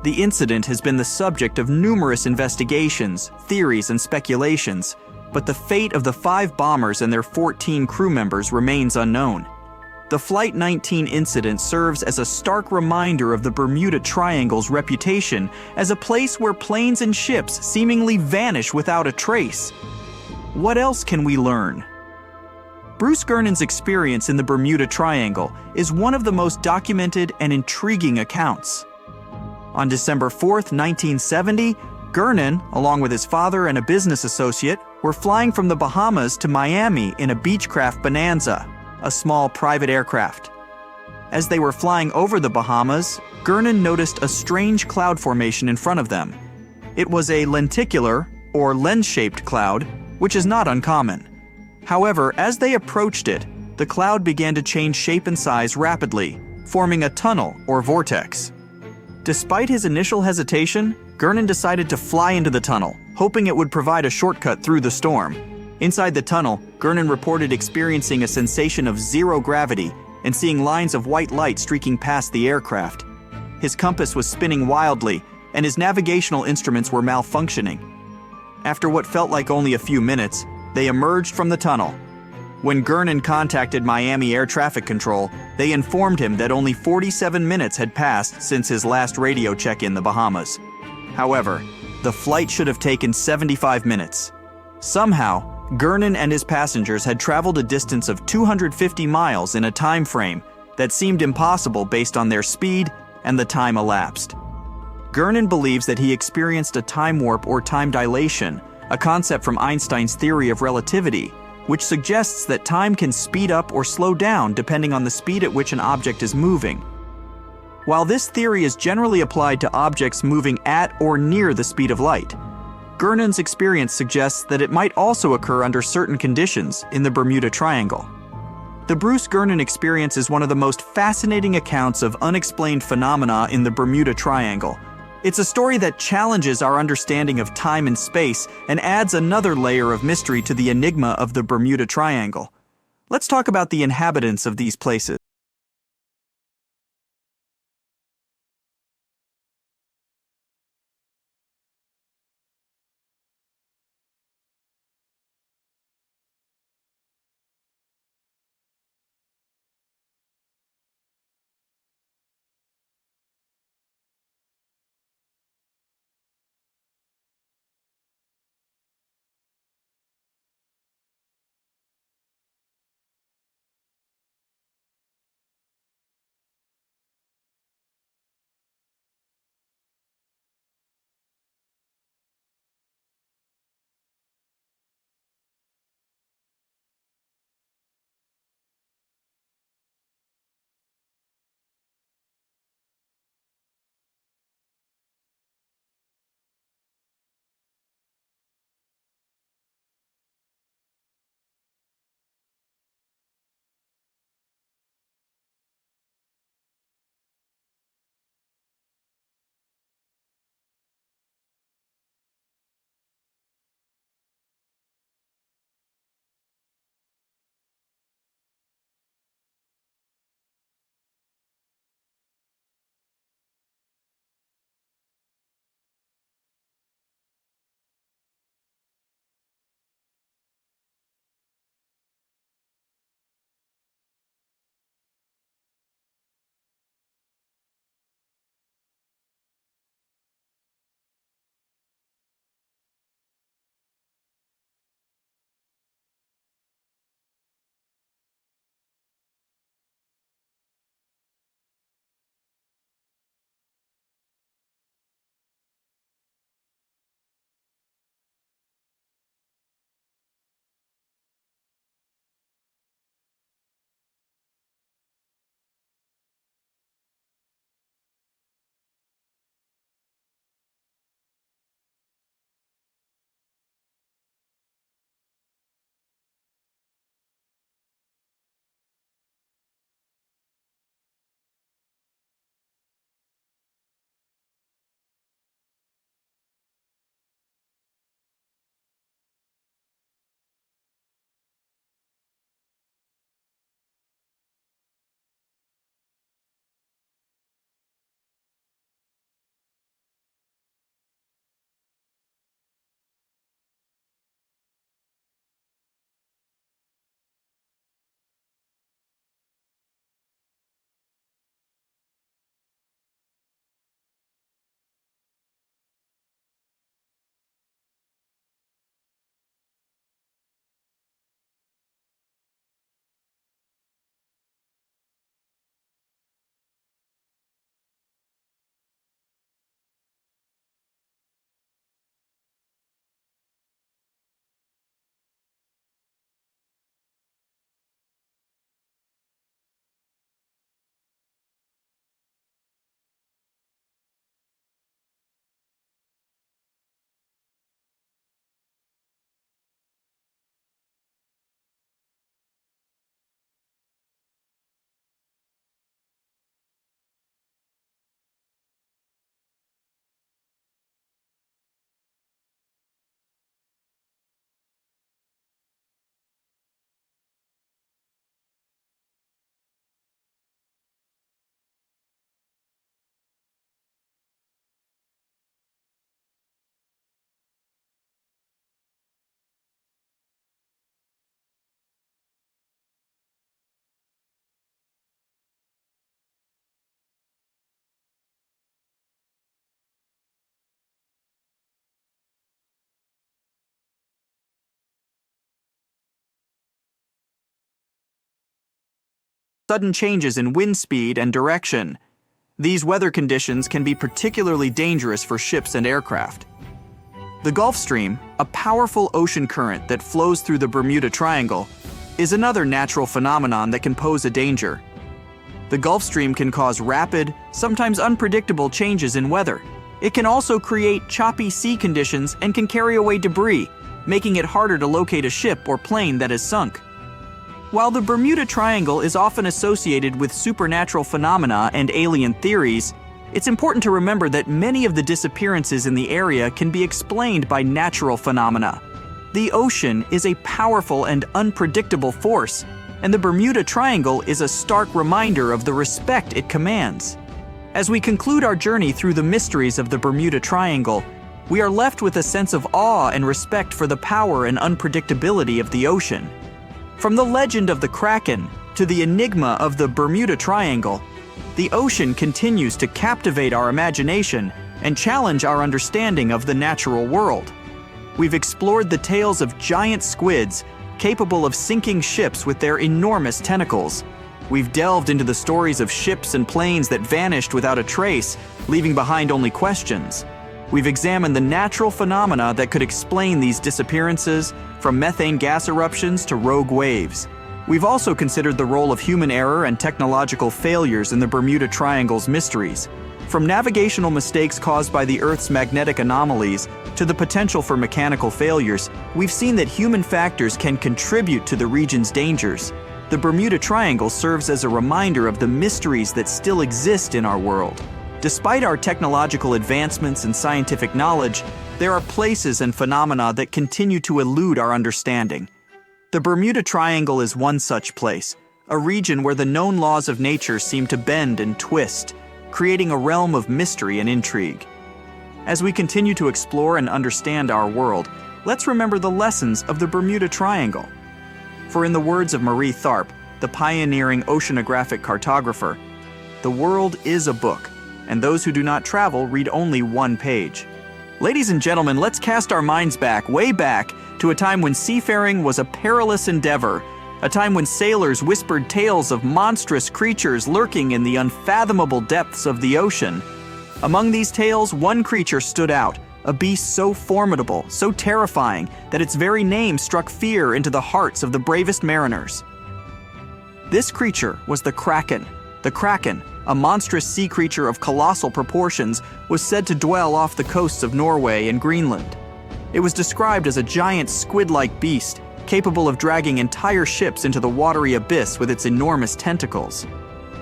The incident has been the subject of numerous investigations, theories, and speculations, but the fate of the 5 bombers and their 14 crew members remains unknown. The Flight 19 incident serves as a stark reminder of the Bermuda Triangle's reputation as a place where planes and ships seemingly vanish without a trace. What else can we learn? Bruce Gernon's experience in the Bermuda Triangle is one of the most documented and intriguing accounts. On December 4, 1970, Gernon, along with his father and a business associate, were flying from the Bahamas to Miami in a Beechcraft Bonanza, a small private aircraft. As they were flying over the Bahamas, Gernon noticed a strange cloud formation in front of them. It was a lenticular, or lens-shaped cloud, which is not uncommon. However, as they approached it, the cloud began to change shape and size rapidly, forming a tunnel or vortex. Despite his initial hesitation, Gernon decided to fly into the tunnel, hoping it would provide a shortcut through the storm. Inside the tunnel, Gernon reported experiencing a sensation of zero gravity and seeing lines of white light streaking past the aircraft. His compass was spinning wildly, and his navigational instruments were malfunctioning. After what felt like only a few minutes, they emerged from the tunnel. When Gernon contacted Miami Air Traffic Control, they informed him that only 47 minutes had passed since his last radio check in the Bahamas. However, the flight should have taken 75 minutes. Somehow, Gernon and his passengers had traveled a distance of 250 miles in a time frame that seemed impossible based on their speed and the time elapsed. Gernon believes that he experienced a time warp or time dilation, a concept from Einstein's theory of relativity, which suggests that time can speed up or slow down depending on the speed at which an object is moving. While this theory is generally applied to objects moving at or near the speed of light, Gernon's experience suggests that it might also occur under certain conditions in the Bermuda Triangle. The Bruce Gernon experience is one of the most fascinating accounts of unexplained phenomena in the Bermuda Triangle. It's a story that challenges our understanding of time and space and adds another layer of mystery to the enigma of the Bermuda Triangle. Let's talk about the inhabitants of these places. sudden changes in wind speed and direction. These weather conditions can be particularly dangerous for ships and aircraft. The Gulf Stream, a powerful ocean current that flows through the Bermuda Triangle, is another natural phenomenon that can pose a danger. The Gulf Stream can cause rapid, sometimes unpredictable changes in weather. It can also create choppy sea conditions and can carry away debris, making it harder to locate a ship or plane that is sunk. While the Bermuda Triangle is often associated with supernatural phenomena and alien theories, it's important to remember that many of the disappearances in the area can be explained by natural phenomena. The ocean is a powerful and unpredictable force, and the Bermuda Triangle is a stark reminder of the respect it commands. As we conclude our journey through the mysteries of the Bermuda Triangle, we are left with a sense of awe and respect for the power and unpredictability of the ocean. From the legend of the Kraken to the enigma of the Bermuda Triangle, the ocean continues to captivate our imagination and challenge our understanding of the natural world. We've explored the tales of giant squids capable of sinking ships with their enormous tentacles. We've delved into the stories of ships and planes that vanished without a trace, leaving behind only questions. We've examined the natural phenomena that could explain these disappearances, from methane gas eruptions to rogue waves. We've also considered the role of human error and technological failures in the Bermuda Triangle's mysteries. From navigational mistakes caused by the Earth's magnetic anomalies to the potential for mechanical failures, we've seen that human factors can contribute to the region's dangers. The Bermuda Triangle serves as a reminder of the mysteries that still exist in our world. Despite our technological advancements and scientific knowledge, there are places and phenomena that continue to elude our understanding. The Bermuda Triangle is one such place, a region where the known laws of nature seem to bend and twist, creating a realm of mystery and intrigue. As we continue to explore and understand our world, let's remember the lessons of the Bermuda Triangle. For in the words of Marie Tharp, the pioneering oceanographic cartographer, "The world is a book, and those who do not travel read only one page." Ladies and gentlemen, let's cast our minds back, way back, to a time when seafaring was a perilous endeavor, a time when sailors whispered tales of monstrous creatures lurking in the unfathomable depths of the ocean. Among these tales, one creature stood out, a beast so formidable, so terrifying, that its very name struck fear into the hearts of the bravest mariners. This creature was the Kraken. The Kraken, a monstrous sea creature of colossal proportions, was said to dwell off the coasts of Norway and Greenland. It was described as a giant squid-like beast, capable of dragging entire ships into the watery abyss with its enormous tentacles.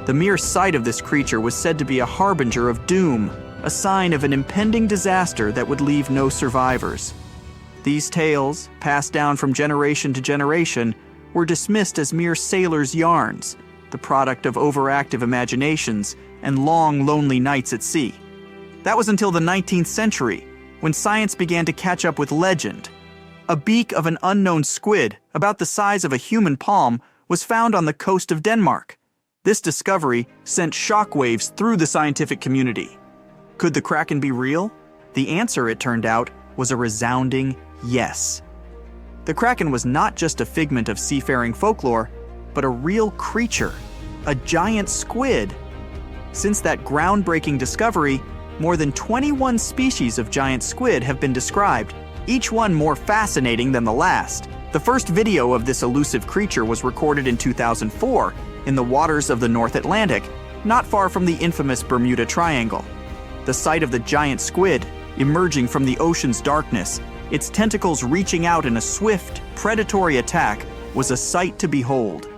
The mere sight of this creature was said to be a harbinger of doom, a sign of an impending disaster that would leave no survivors. These tales, passed down from generation to generation, were dismissed as mere sailors' yarns, the product of overactive imaginations and long, lonely nights at sea. That was until the 19th century, when science began to catch up with legend. A beak of an unknown squid, about the size of a human palm, was found on the coast of Denmark. This discovery sent shockwaves through the scientific community. Could the Kraken be real? The answer, it turned out, was a resounding yes. The Kraken was not just a figment of seafaring folklore, but a real creature, a giant squid. Since that groundbreaking discovery, more than 21 species of giant squid have been described, each one more fascinating than the last. The first video of this elusive creature was recorded in 2004 in the waters of the North Atlantic, not far from the infamous Bermuda Triangle. The sight of the giant squid emerging from the ocean's darkness, its tentacles reaching out in a swift, predatory attack, was a sight to behold.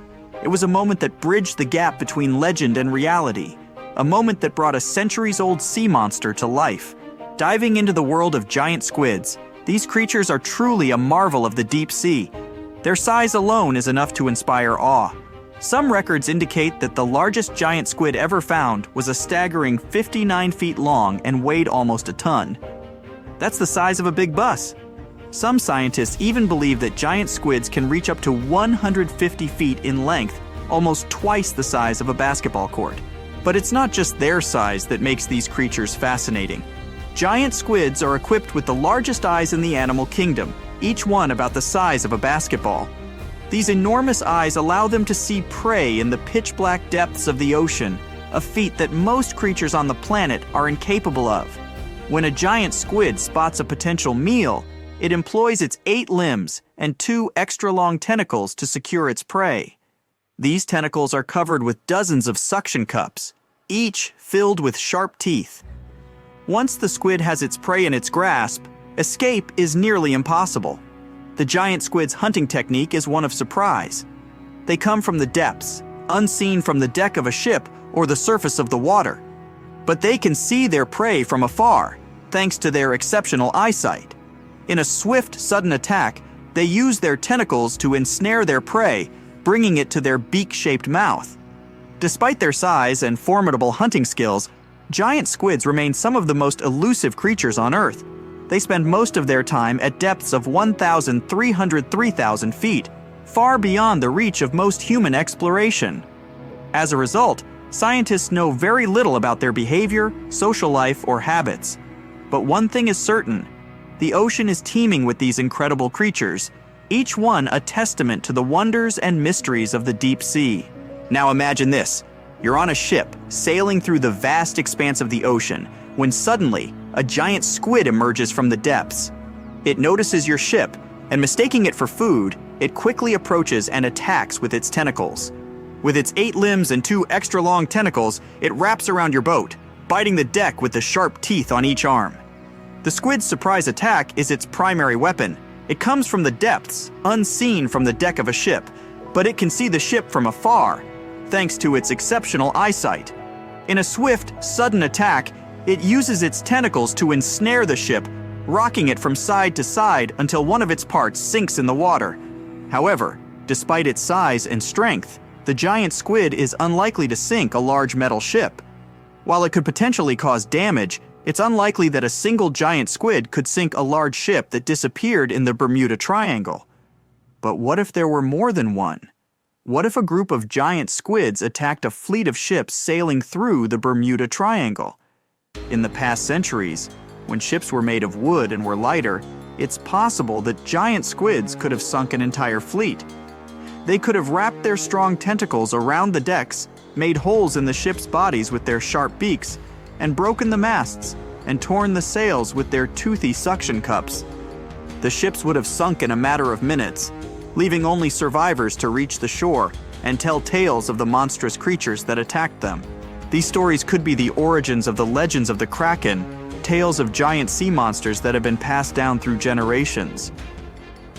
It was a moment that bridged the gap between legend and reality, a moment that brought a centuries-old sea monster to life. Diving into the world of giant squids, these creatures are truly a marvel of the deep sea. Their size alone is enough to inspire awe. Some records indicate that the largest giant squid ever found was a staggering 59 feet long and weighed almost a ton. That's the size of a big bus. Some scientists even believe that giant squids can reach up to 150 feet in length, almost twice the size of a basketball court. But it's not just their size that makes these creatures fascinating. Giant squids are equipped with the largest eyes in the animal kingdom, each one about the size of a basketball. These enormous eyes allow them to see prey in the pitch-black depths of the ocean, a feat that most creatures on the planet are incapable of. When a giant squid spots a potential meal, it employs its 8 limbs and 2 extra-long tentacles to secure its prey. These tentacles are covered with dozens of suction cups, each filled with sharp teeth. Once the squid has its prey in its grasp, escape is nearly impossible. The giant squid's hunting technique is one of surprise. They come from the depths, unseen from the deck of a ship or the surface of the water. But they can see their prey from afar, thanks to their exceptional eyesight. In a swift, sudden attack, they use their tentacles to ensnare their prey, bringing it to their beak-shaped mouth. Despite their size and formidable hunting skills, giant squids remain some of the most elusive creatures on Earth. They spend most of their time at depths of 1,303,000 feet, far beyond the reach of most human exploration. As a result, scientists know very little about their behavior, social life, or habits. But one thing is certain: the ocean is teeming with these incredible creatures, each one a testament to the wonders and mysteries of the deep sea. Now imagine this: you're on a ship, sailing through the vast expanse of the ocean, when suddenly, a giant squid emerges from the depths. It notices your ship, and mistaking it for food, it quickly approaches and attacks with its tentacles. With its 8 limbs and 2 extra-long tentacles, it wraps around your boat, biting the deck with the sharp teeth on each arm. The squid's surprise attack is its primary weapon. It comes from the depths, unseen from the deck of a ship, but it can see the ship from afar, thanks to its exceptional eyesight. In a swift, sudden attack, it uses its tentacles to ensnare the ship, rocking it from side to side until one of its parts sinks in the water. However, despite its size and strength, the giant squid is unlikely to sink a large metal ship. While it could potentially cause damage, it's unlikely that a single giant squid could sink a large ship that disappeared in the Bermuda Triangle. But what if there were more than one? What if a group of giant squids attacked a fleet of ships sailing through the Bermuda Triangle? In the past centuries, when ships were made of wood and were lighter, it's possible that giant squids could have sunk an entire fleet. They could have wrapped their strong tentacles around the decks, made holes in the ship's bodies with their sharp beaks, and broken the masts and torn the sails with their toothy suction cups. The ships would have sunk in a matter of minutes, leaving only survivors to reach the shore and tell tales of the monstrous creatures that attacked them. These stories could be the origins of the legends of the Kraken, tales of giant sea monsters that have been passed down through generations.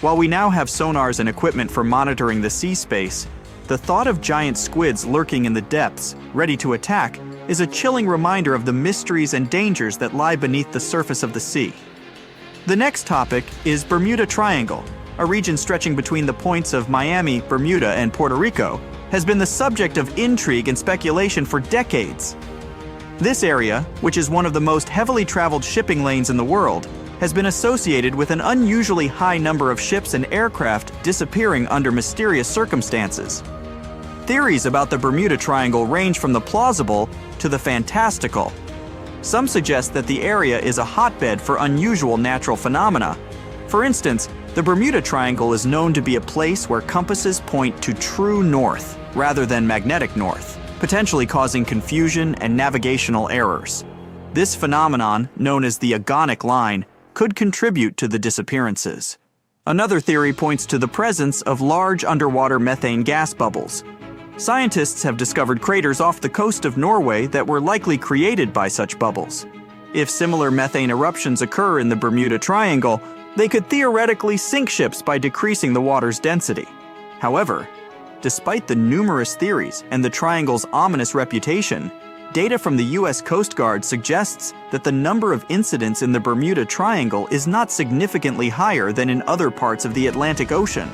While we now have sonars and equipment for monitoring the sea space, the thought of giant squids lurking in the depths, ready to attack, is a chilling reminder of the mysteries and dangers that lie beneath the surface of the sea. The next topic is Bermuda Triangle, a region stretching between the points of Miami, Bermuda, and Puerto Rico, has been the subject of intrigue and speculation for decades. This area, which is one of the most heavily traveled shipping lanes in the world, has been associated with an unusually high number of ships and aircraft disappearing under mysterious circumstances. Theories about the Bermuda Triangle range from the plausible to the fantastical. Some suggest that the area is a hotbed for unusual natural phenomena. For instance, the Bermuda Triangle is known to be a place where compasses point to true north rather than magnetic north, potentially causing confusion and navigational errors. This phenomenon, known as the agonic line, could contribute to the disappearances. Another theory points to the presence of large underwater methane gas bubbles. Scientists have discovered craters off the coast of Norway that were likely created by such bubbles. If similar methane eruptions occur in the Bermuda Triangle, they could theoretically sink ships by decreasing the water's density. However, despite the numerous theories and the triangle's ominous reputation, data from the U.S. Coast Guard suggests that the number of incidents in the Bermuda Triangle is not significantly higher than in other parts of the Atlantic Ocean.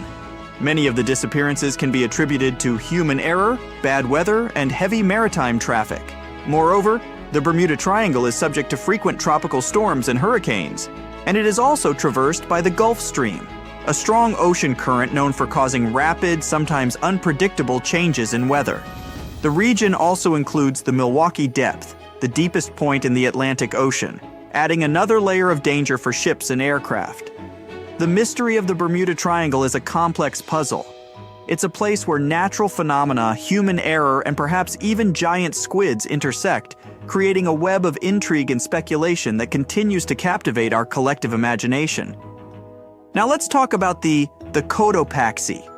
Many of the disappearances can be attributed to human error, bad weather, and heavy maritime traffic. Moreover, the Bermuda Triangle is subject to frequent tropical storms and hurricanes, and it is also traversed by the Gulf Stream, a strong ocean current known for causing rapid, sometimes unpredictable changes in weather. The region also includes the Milwaukee Depth, the deepest point in the Atlantic Ocean, adding another layer of danger for ships and aircraft. The mystery of the Bermuda Triangle is a complex puzzle. It's a place where natural phenomena, human error, and perhaps even giant squids intersect, creating a web of intrigue and speculation that continues to captivate our collective imagination. Now let's talk about the Cotopaxi.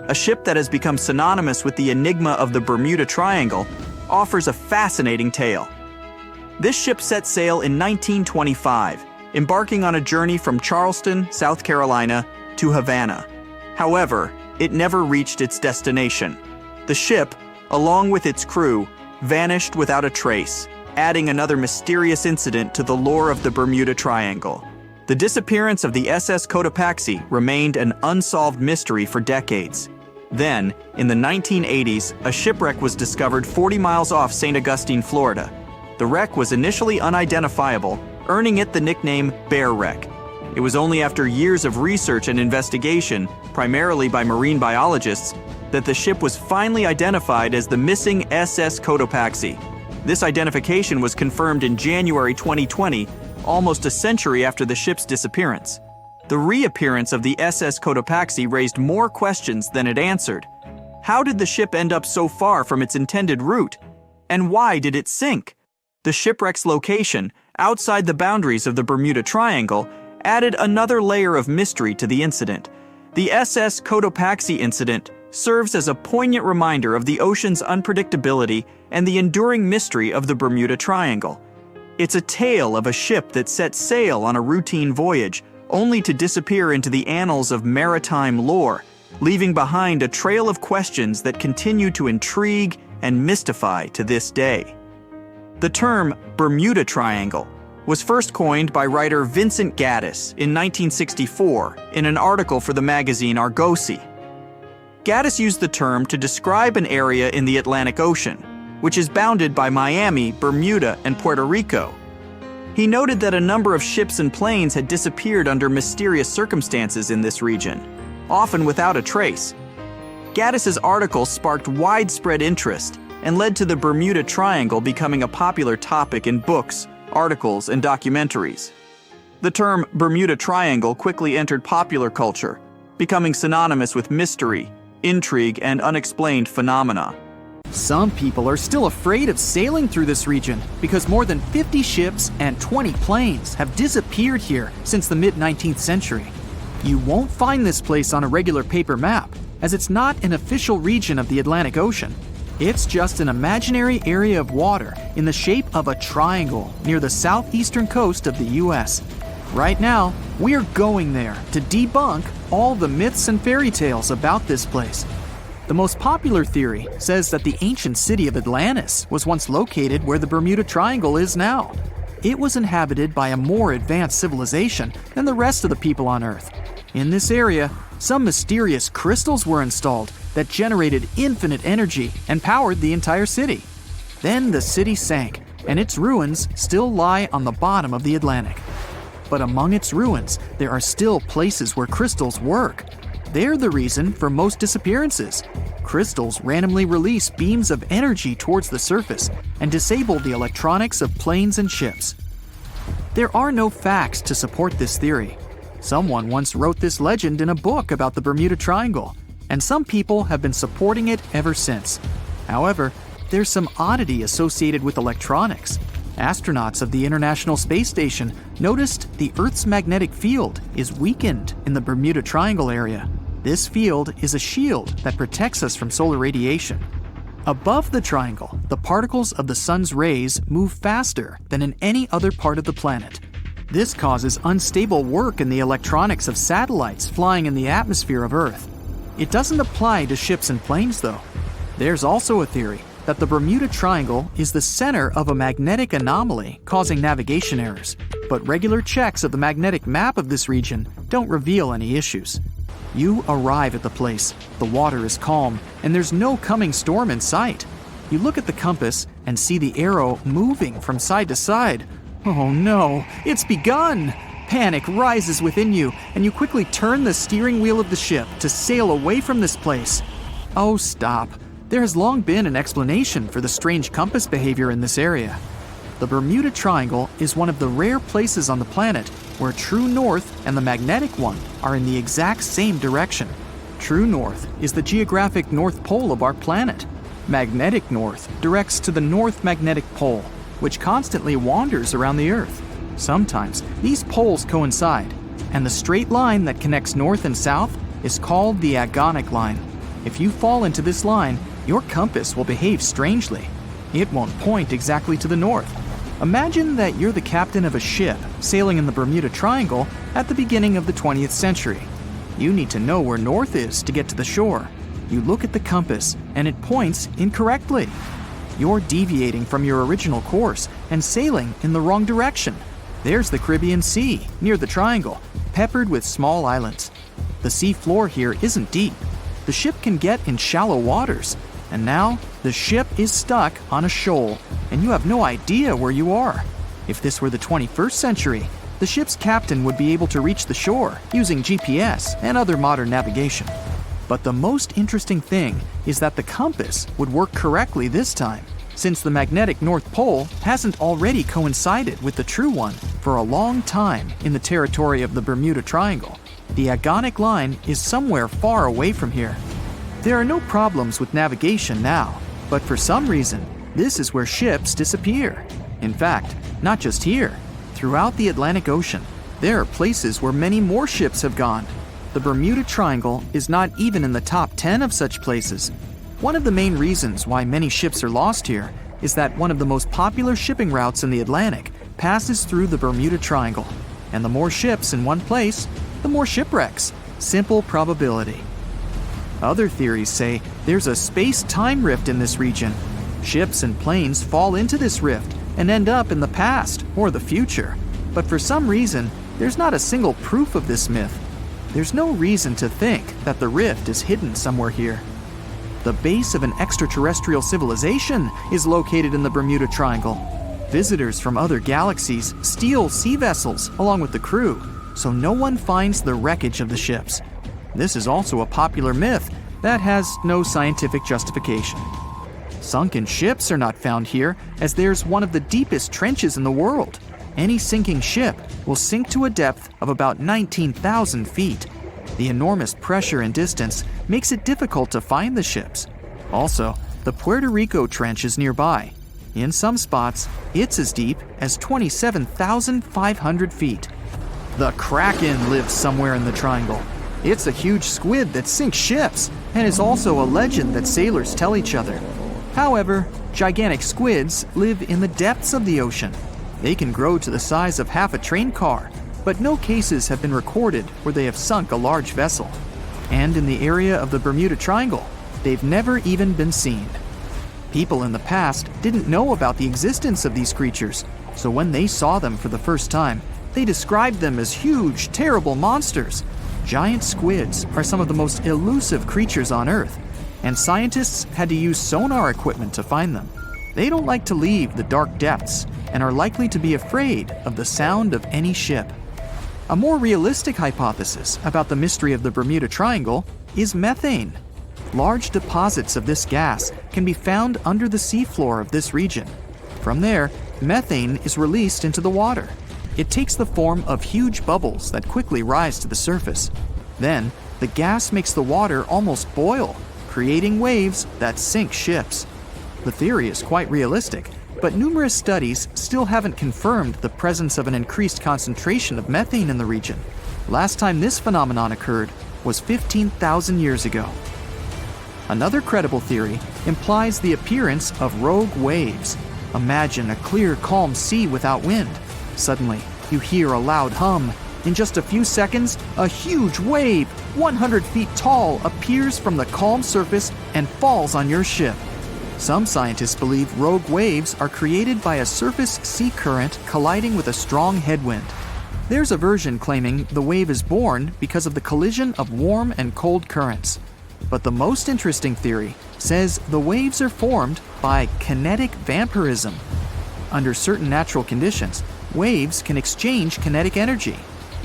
A ship that has become synonymous with the enigma of the Bermuda Triangle offers a fascinating tale. This ship set sail in 1925, embarking on a journey from Charleston, South Carolina, to Havana. However, it never reached its destination. The ship, along with its crew, vanished without a trace, adding another mysterious incident to the lore of the Bermuda Triangle. The disappearance of the SS Cotopaxi remained an unsolved mystery for decades. Then, in the 1980s, a shipwreck was discovered 40 miles off St. Augustine, Florida. The wreck was initially unidentifiable, earning it the nickname Bear Wreck. It was only after years of research and investigation, primarily by marine biologists, that the ship was finally identified as the missing SS Cotopaxi. This identification was confirmed in January 2020, almost a century after the ship's disappearance. The reappearance of the SS Cotopaxi raised more questions than it answered. How did the ship end up so far from its intended route? And why did it sink? The shipwreck's location, outside the boundaries of the Bermuda Triangle, added another layer of mystery to the incident. The SS Cotopaxi incident serves as a poignant reminder of the ocean's unpredictability and the enduring mystery of the Bermuda Triangle. It's a tale of a ship that set sail on a routine voyage, only to disappear into the annals of maritime lore, leaving behind a trail of questions that continue to intrigue and mystify to this day. The term Bermuda Triangle was first coined by writer Vincent Gaddis in 1964 in an article for the magazine Argosy. Gaddis used the term to describe an area in the Atlantic Ocean, which is bounded by Miami, Bermuda, and Puerto Rico. He noted that a number of ships and planes had disappeared under mysterious circumstances in this region, often without a trace. Gaddis's article sparked widespread interest and led to the Bermuda Triangle becoming a popular topic in books, articles, and documentaries. The term Bermuda Triangle quickly entered popular culture, becoming synonymous with mystery, intrigue, and unexplained phenomena. Some people are still afraid of sailing through this region because more than 50 ships and 20 planes have disappeared here since the mid-19th century. You won't find this place on a regular paper map, as it's not an official region of the Atlantic Ocean. It's just an imaginary area of water in the shape of a triangle near the southeastern coast of the US. Right now, we're going there to debunk all the myths and fairy tales about this place. The most popular theory says that the ancient city of Atlantis was once located where the Bermuda Triangle is now. It was inhabited by a more advanced civilization than the rest of the people on Earth. In this area, some mysterious crystals were installed that generated infinite energy and powered the entire city. Then the city sank, and its ruins still lie on the bottom of the Atlantic. But among its ruins, there are still places where crystals work. They're the reason for most disappearances. Crystals randomly release beams of energy towards the surface and disable the electronics of planes and ships. There are no facts to support this theory. Someone once wrote this legend in a book about the Bermuda Triangle, and some people have been supporting it ever since. However, there's some oddity associated with electronics. Astronauts of the International Space Station noticed the Earth's magnetic field is weakened in the Bermuda Triangle area. This field is a shield that protects us from solar radiation. Above the triangle, the particles of the sun's rays move faster than in any other part of the planet. This causes unstable work in the electronics of satellites flying in the atmosphere of Earth. It doesn't apply to ships and planes, though. There's also a theory that the Bermuda Triangle is the center of a magnetic anomaly causing navigation errors, but regular checks of the magnetic map of this region don't reveal any issues. You arrive at the place, the water is calm, and there's no coming storm in sight. You look at the compass and see the arrow moving from side to side. Oh no, it's begun! Panic rises within you, and you quickly turn the steering wheel of the ship to sail away from this place. Oh, stop. There has long been an explanation for the strange compass behavior in this area. The Bermuda Triangle is one of the rare places on the planet where true north and the magnetic one are in the exact same direction. True north is the geographic north pole of our planet. Magnetic north directs to the North Magnetic Pole, which constantly wanders around the Earth. Sometimes these poles coincide, and the straight line that connects north and south is called the agonic line. If you fall into this line, your compass will behave strangely. It won't point exactly to the north. Imagine that you're the captain of a ship sailing in the Bermuda Triangle at the beginning of the 20th century. You need to know where north is to get to the shore. You look at the compass and it points incorrectly. You're deviating from your original course and sailing in the wrong direction. There's the Caribbean Sea near the triangle, peppered with small islands. The sea floor here isn't deep. The ship can get in shallow waters. And now, the ship is stuck on a shoal, and you have no idea where you are. If this were the 21st century, the ship's captain would be able to reach the shore using GPS and other modern navigation. But the most interesting thing is that the compass would work correctly this time, since the magnetic North Pole hasn't already coincided with the true one for a long time in the territory of the Bermuda Triangle. The agonic line is somewhere far away from here. There are no problems with navigation now, but for some reason, this is where ships disappear. In fact, not just here. Throughout the Atlantic Ocean, there are places where many more ships have gone. The Bermuda Triangle is not even in the top 10 of such places. One of the main reasons why many ships are lost here is that one of the most popular shipping routes in the Atlantic passes through the Bermuda Triangle. And the more ships in one place, the more shipwrecks. Simple probability. Other theories say there's a space-time rift in this region. Ships and planes fall into this rift and end up in the past or the future. But for some reason, there's not a single proof of this myth. There's no reason to think that the rift is hidden somewhere here. The base of an extraterrestrial civilization is located in the Bermuda Triangle. Visitors from other galaxies steal sea vessels along with the crew, so no one finds the wreckage of the ships. This is also a popular myth that has no scientific justification. Sunken ships are not found here, as there's one of the deepest trenches in the world. Any sinking ship will sink to a depth of about 19,000 feet. The enormous pressure and distance makes it difficult to find the ships. Also, the Puerto Rico Trench is nearby. In some spots, it's as deep as 27,500 feet. The Kraken lives somewhere in the triangle. It's a huge squid that sinks ships and is also a legend that sailors tell each other. However, gigantic squids live in the depths of the ocean. They can grow to the size of half a train car, but no cases have been recorded where they have sunk a large vessel. And in the area of the Bermuda Triangle, they've never even been seen. People in the past didn't know about the existence of these creatures, so when they saw them for the first time, they described them as huge, terrible monsters. Giant squids are some of the most elusive creatures on Earth, and scientists had to use sonar equipment to find them. They don't like to leave the dark depths and are likely to be afraid of the sound of any ship. A more realistic hypothesis about the mystery of the Bermuda Triangle is methane. Large deposits of this gas can be found under the seafloor of this region. From there, methane is released into the water. It takes the form of huge bubbles that quickly rise to the surface. Then, the gas makes the water almost boil, creating waves that sink ships. The theory is quite realistic, but numerous studies still haven't confirmed the presence of an increased concentration of methane in the region. Last time this phenomenon occurred was 15,000 years ago. Another credible theory implies the appearance of rogue waves. Imagine a clear, calm sea without wind. Suddenly, you hear a loud hum. In just a few seconds, a huge wave, 100 feet tall, appears from the calm surface and falls on your ship. Some scientists believe rogue waves are created by a surface sea current colliding with a strong headwind. There's a version claiming the wave is born because of the collision of warm and cold currents. But the most interesting theory says the waves are formed by kinetic vampirism. Under certain natural conditions, waves can exchange kinetic energy.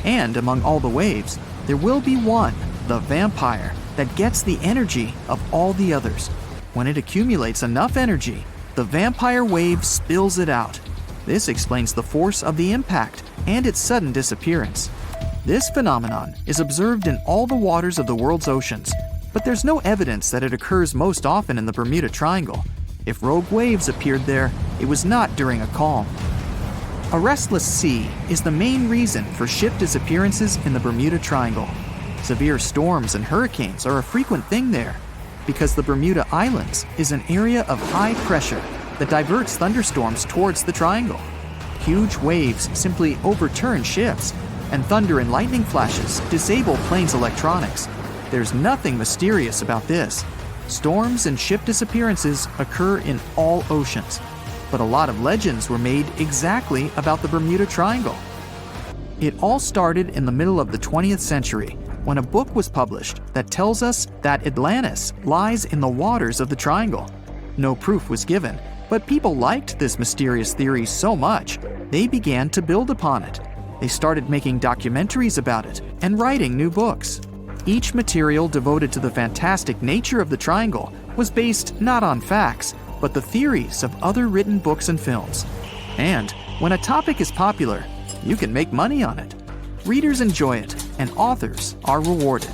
And among all the waves, there will be one, the vampire, that gets the energy of all the others. When it accumulates enough energy, the vampire wave spills it out. This explains the force of the impact and its sudden disappearance. This phenomenon is observed in all the waters of the world's oceans, but there's no evidence that it occurs most often in the Bermuda Triangle. If rogue waves appeared there, it was not during a calm. A restless sea is the main reason for ship disappearances in the Bermuda Triangle. Severe storms and hurricanes are a frequent thing there, because the Bermuda Islands is an area of high pressure that diverts thunderstorms towards the triangle. Huge waves simply overturn ships, and thunder and lightning flashes disable planes' electronics. There's nothing mysterious about this. Storms and ship disappearances occur in all oceans, but a lot of legends were made exactly about the Bermuda Triangle. It all started in the middle of the 20th century when a book was published that tells us that Atlantis lies in the waters of the triangle. No proof was given, but people liked this mysterious theory so much, they began to build upon it. They started making documentaries about it and writing new books. Each material devoted to the fantastic nature of the triangle was based not on facts, but the theories of other written books and films. And when a topic is popular, you can make money on it. Readers enjoy it, and authors are rewarded.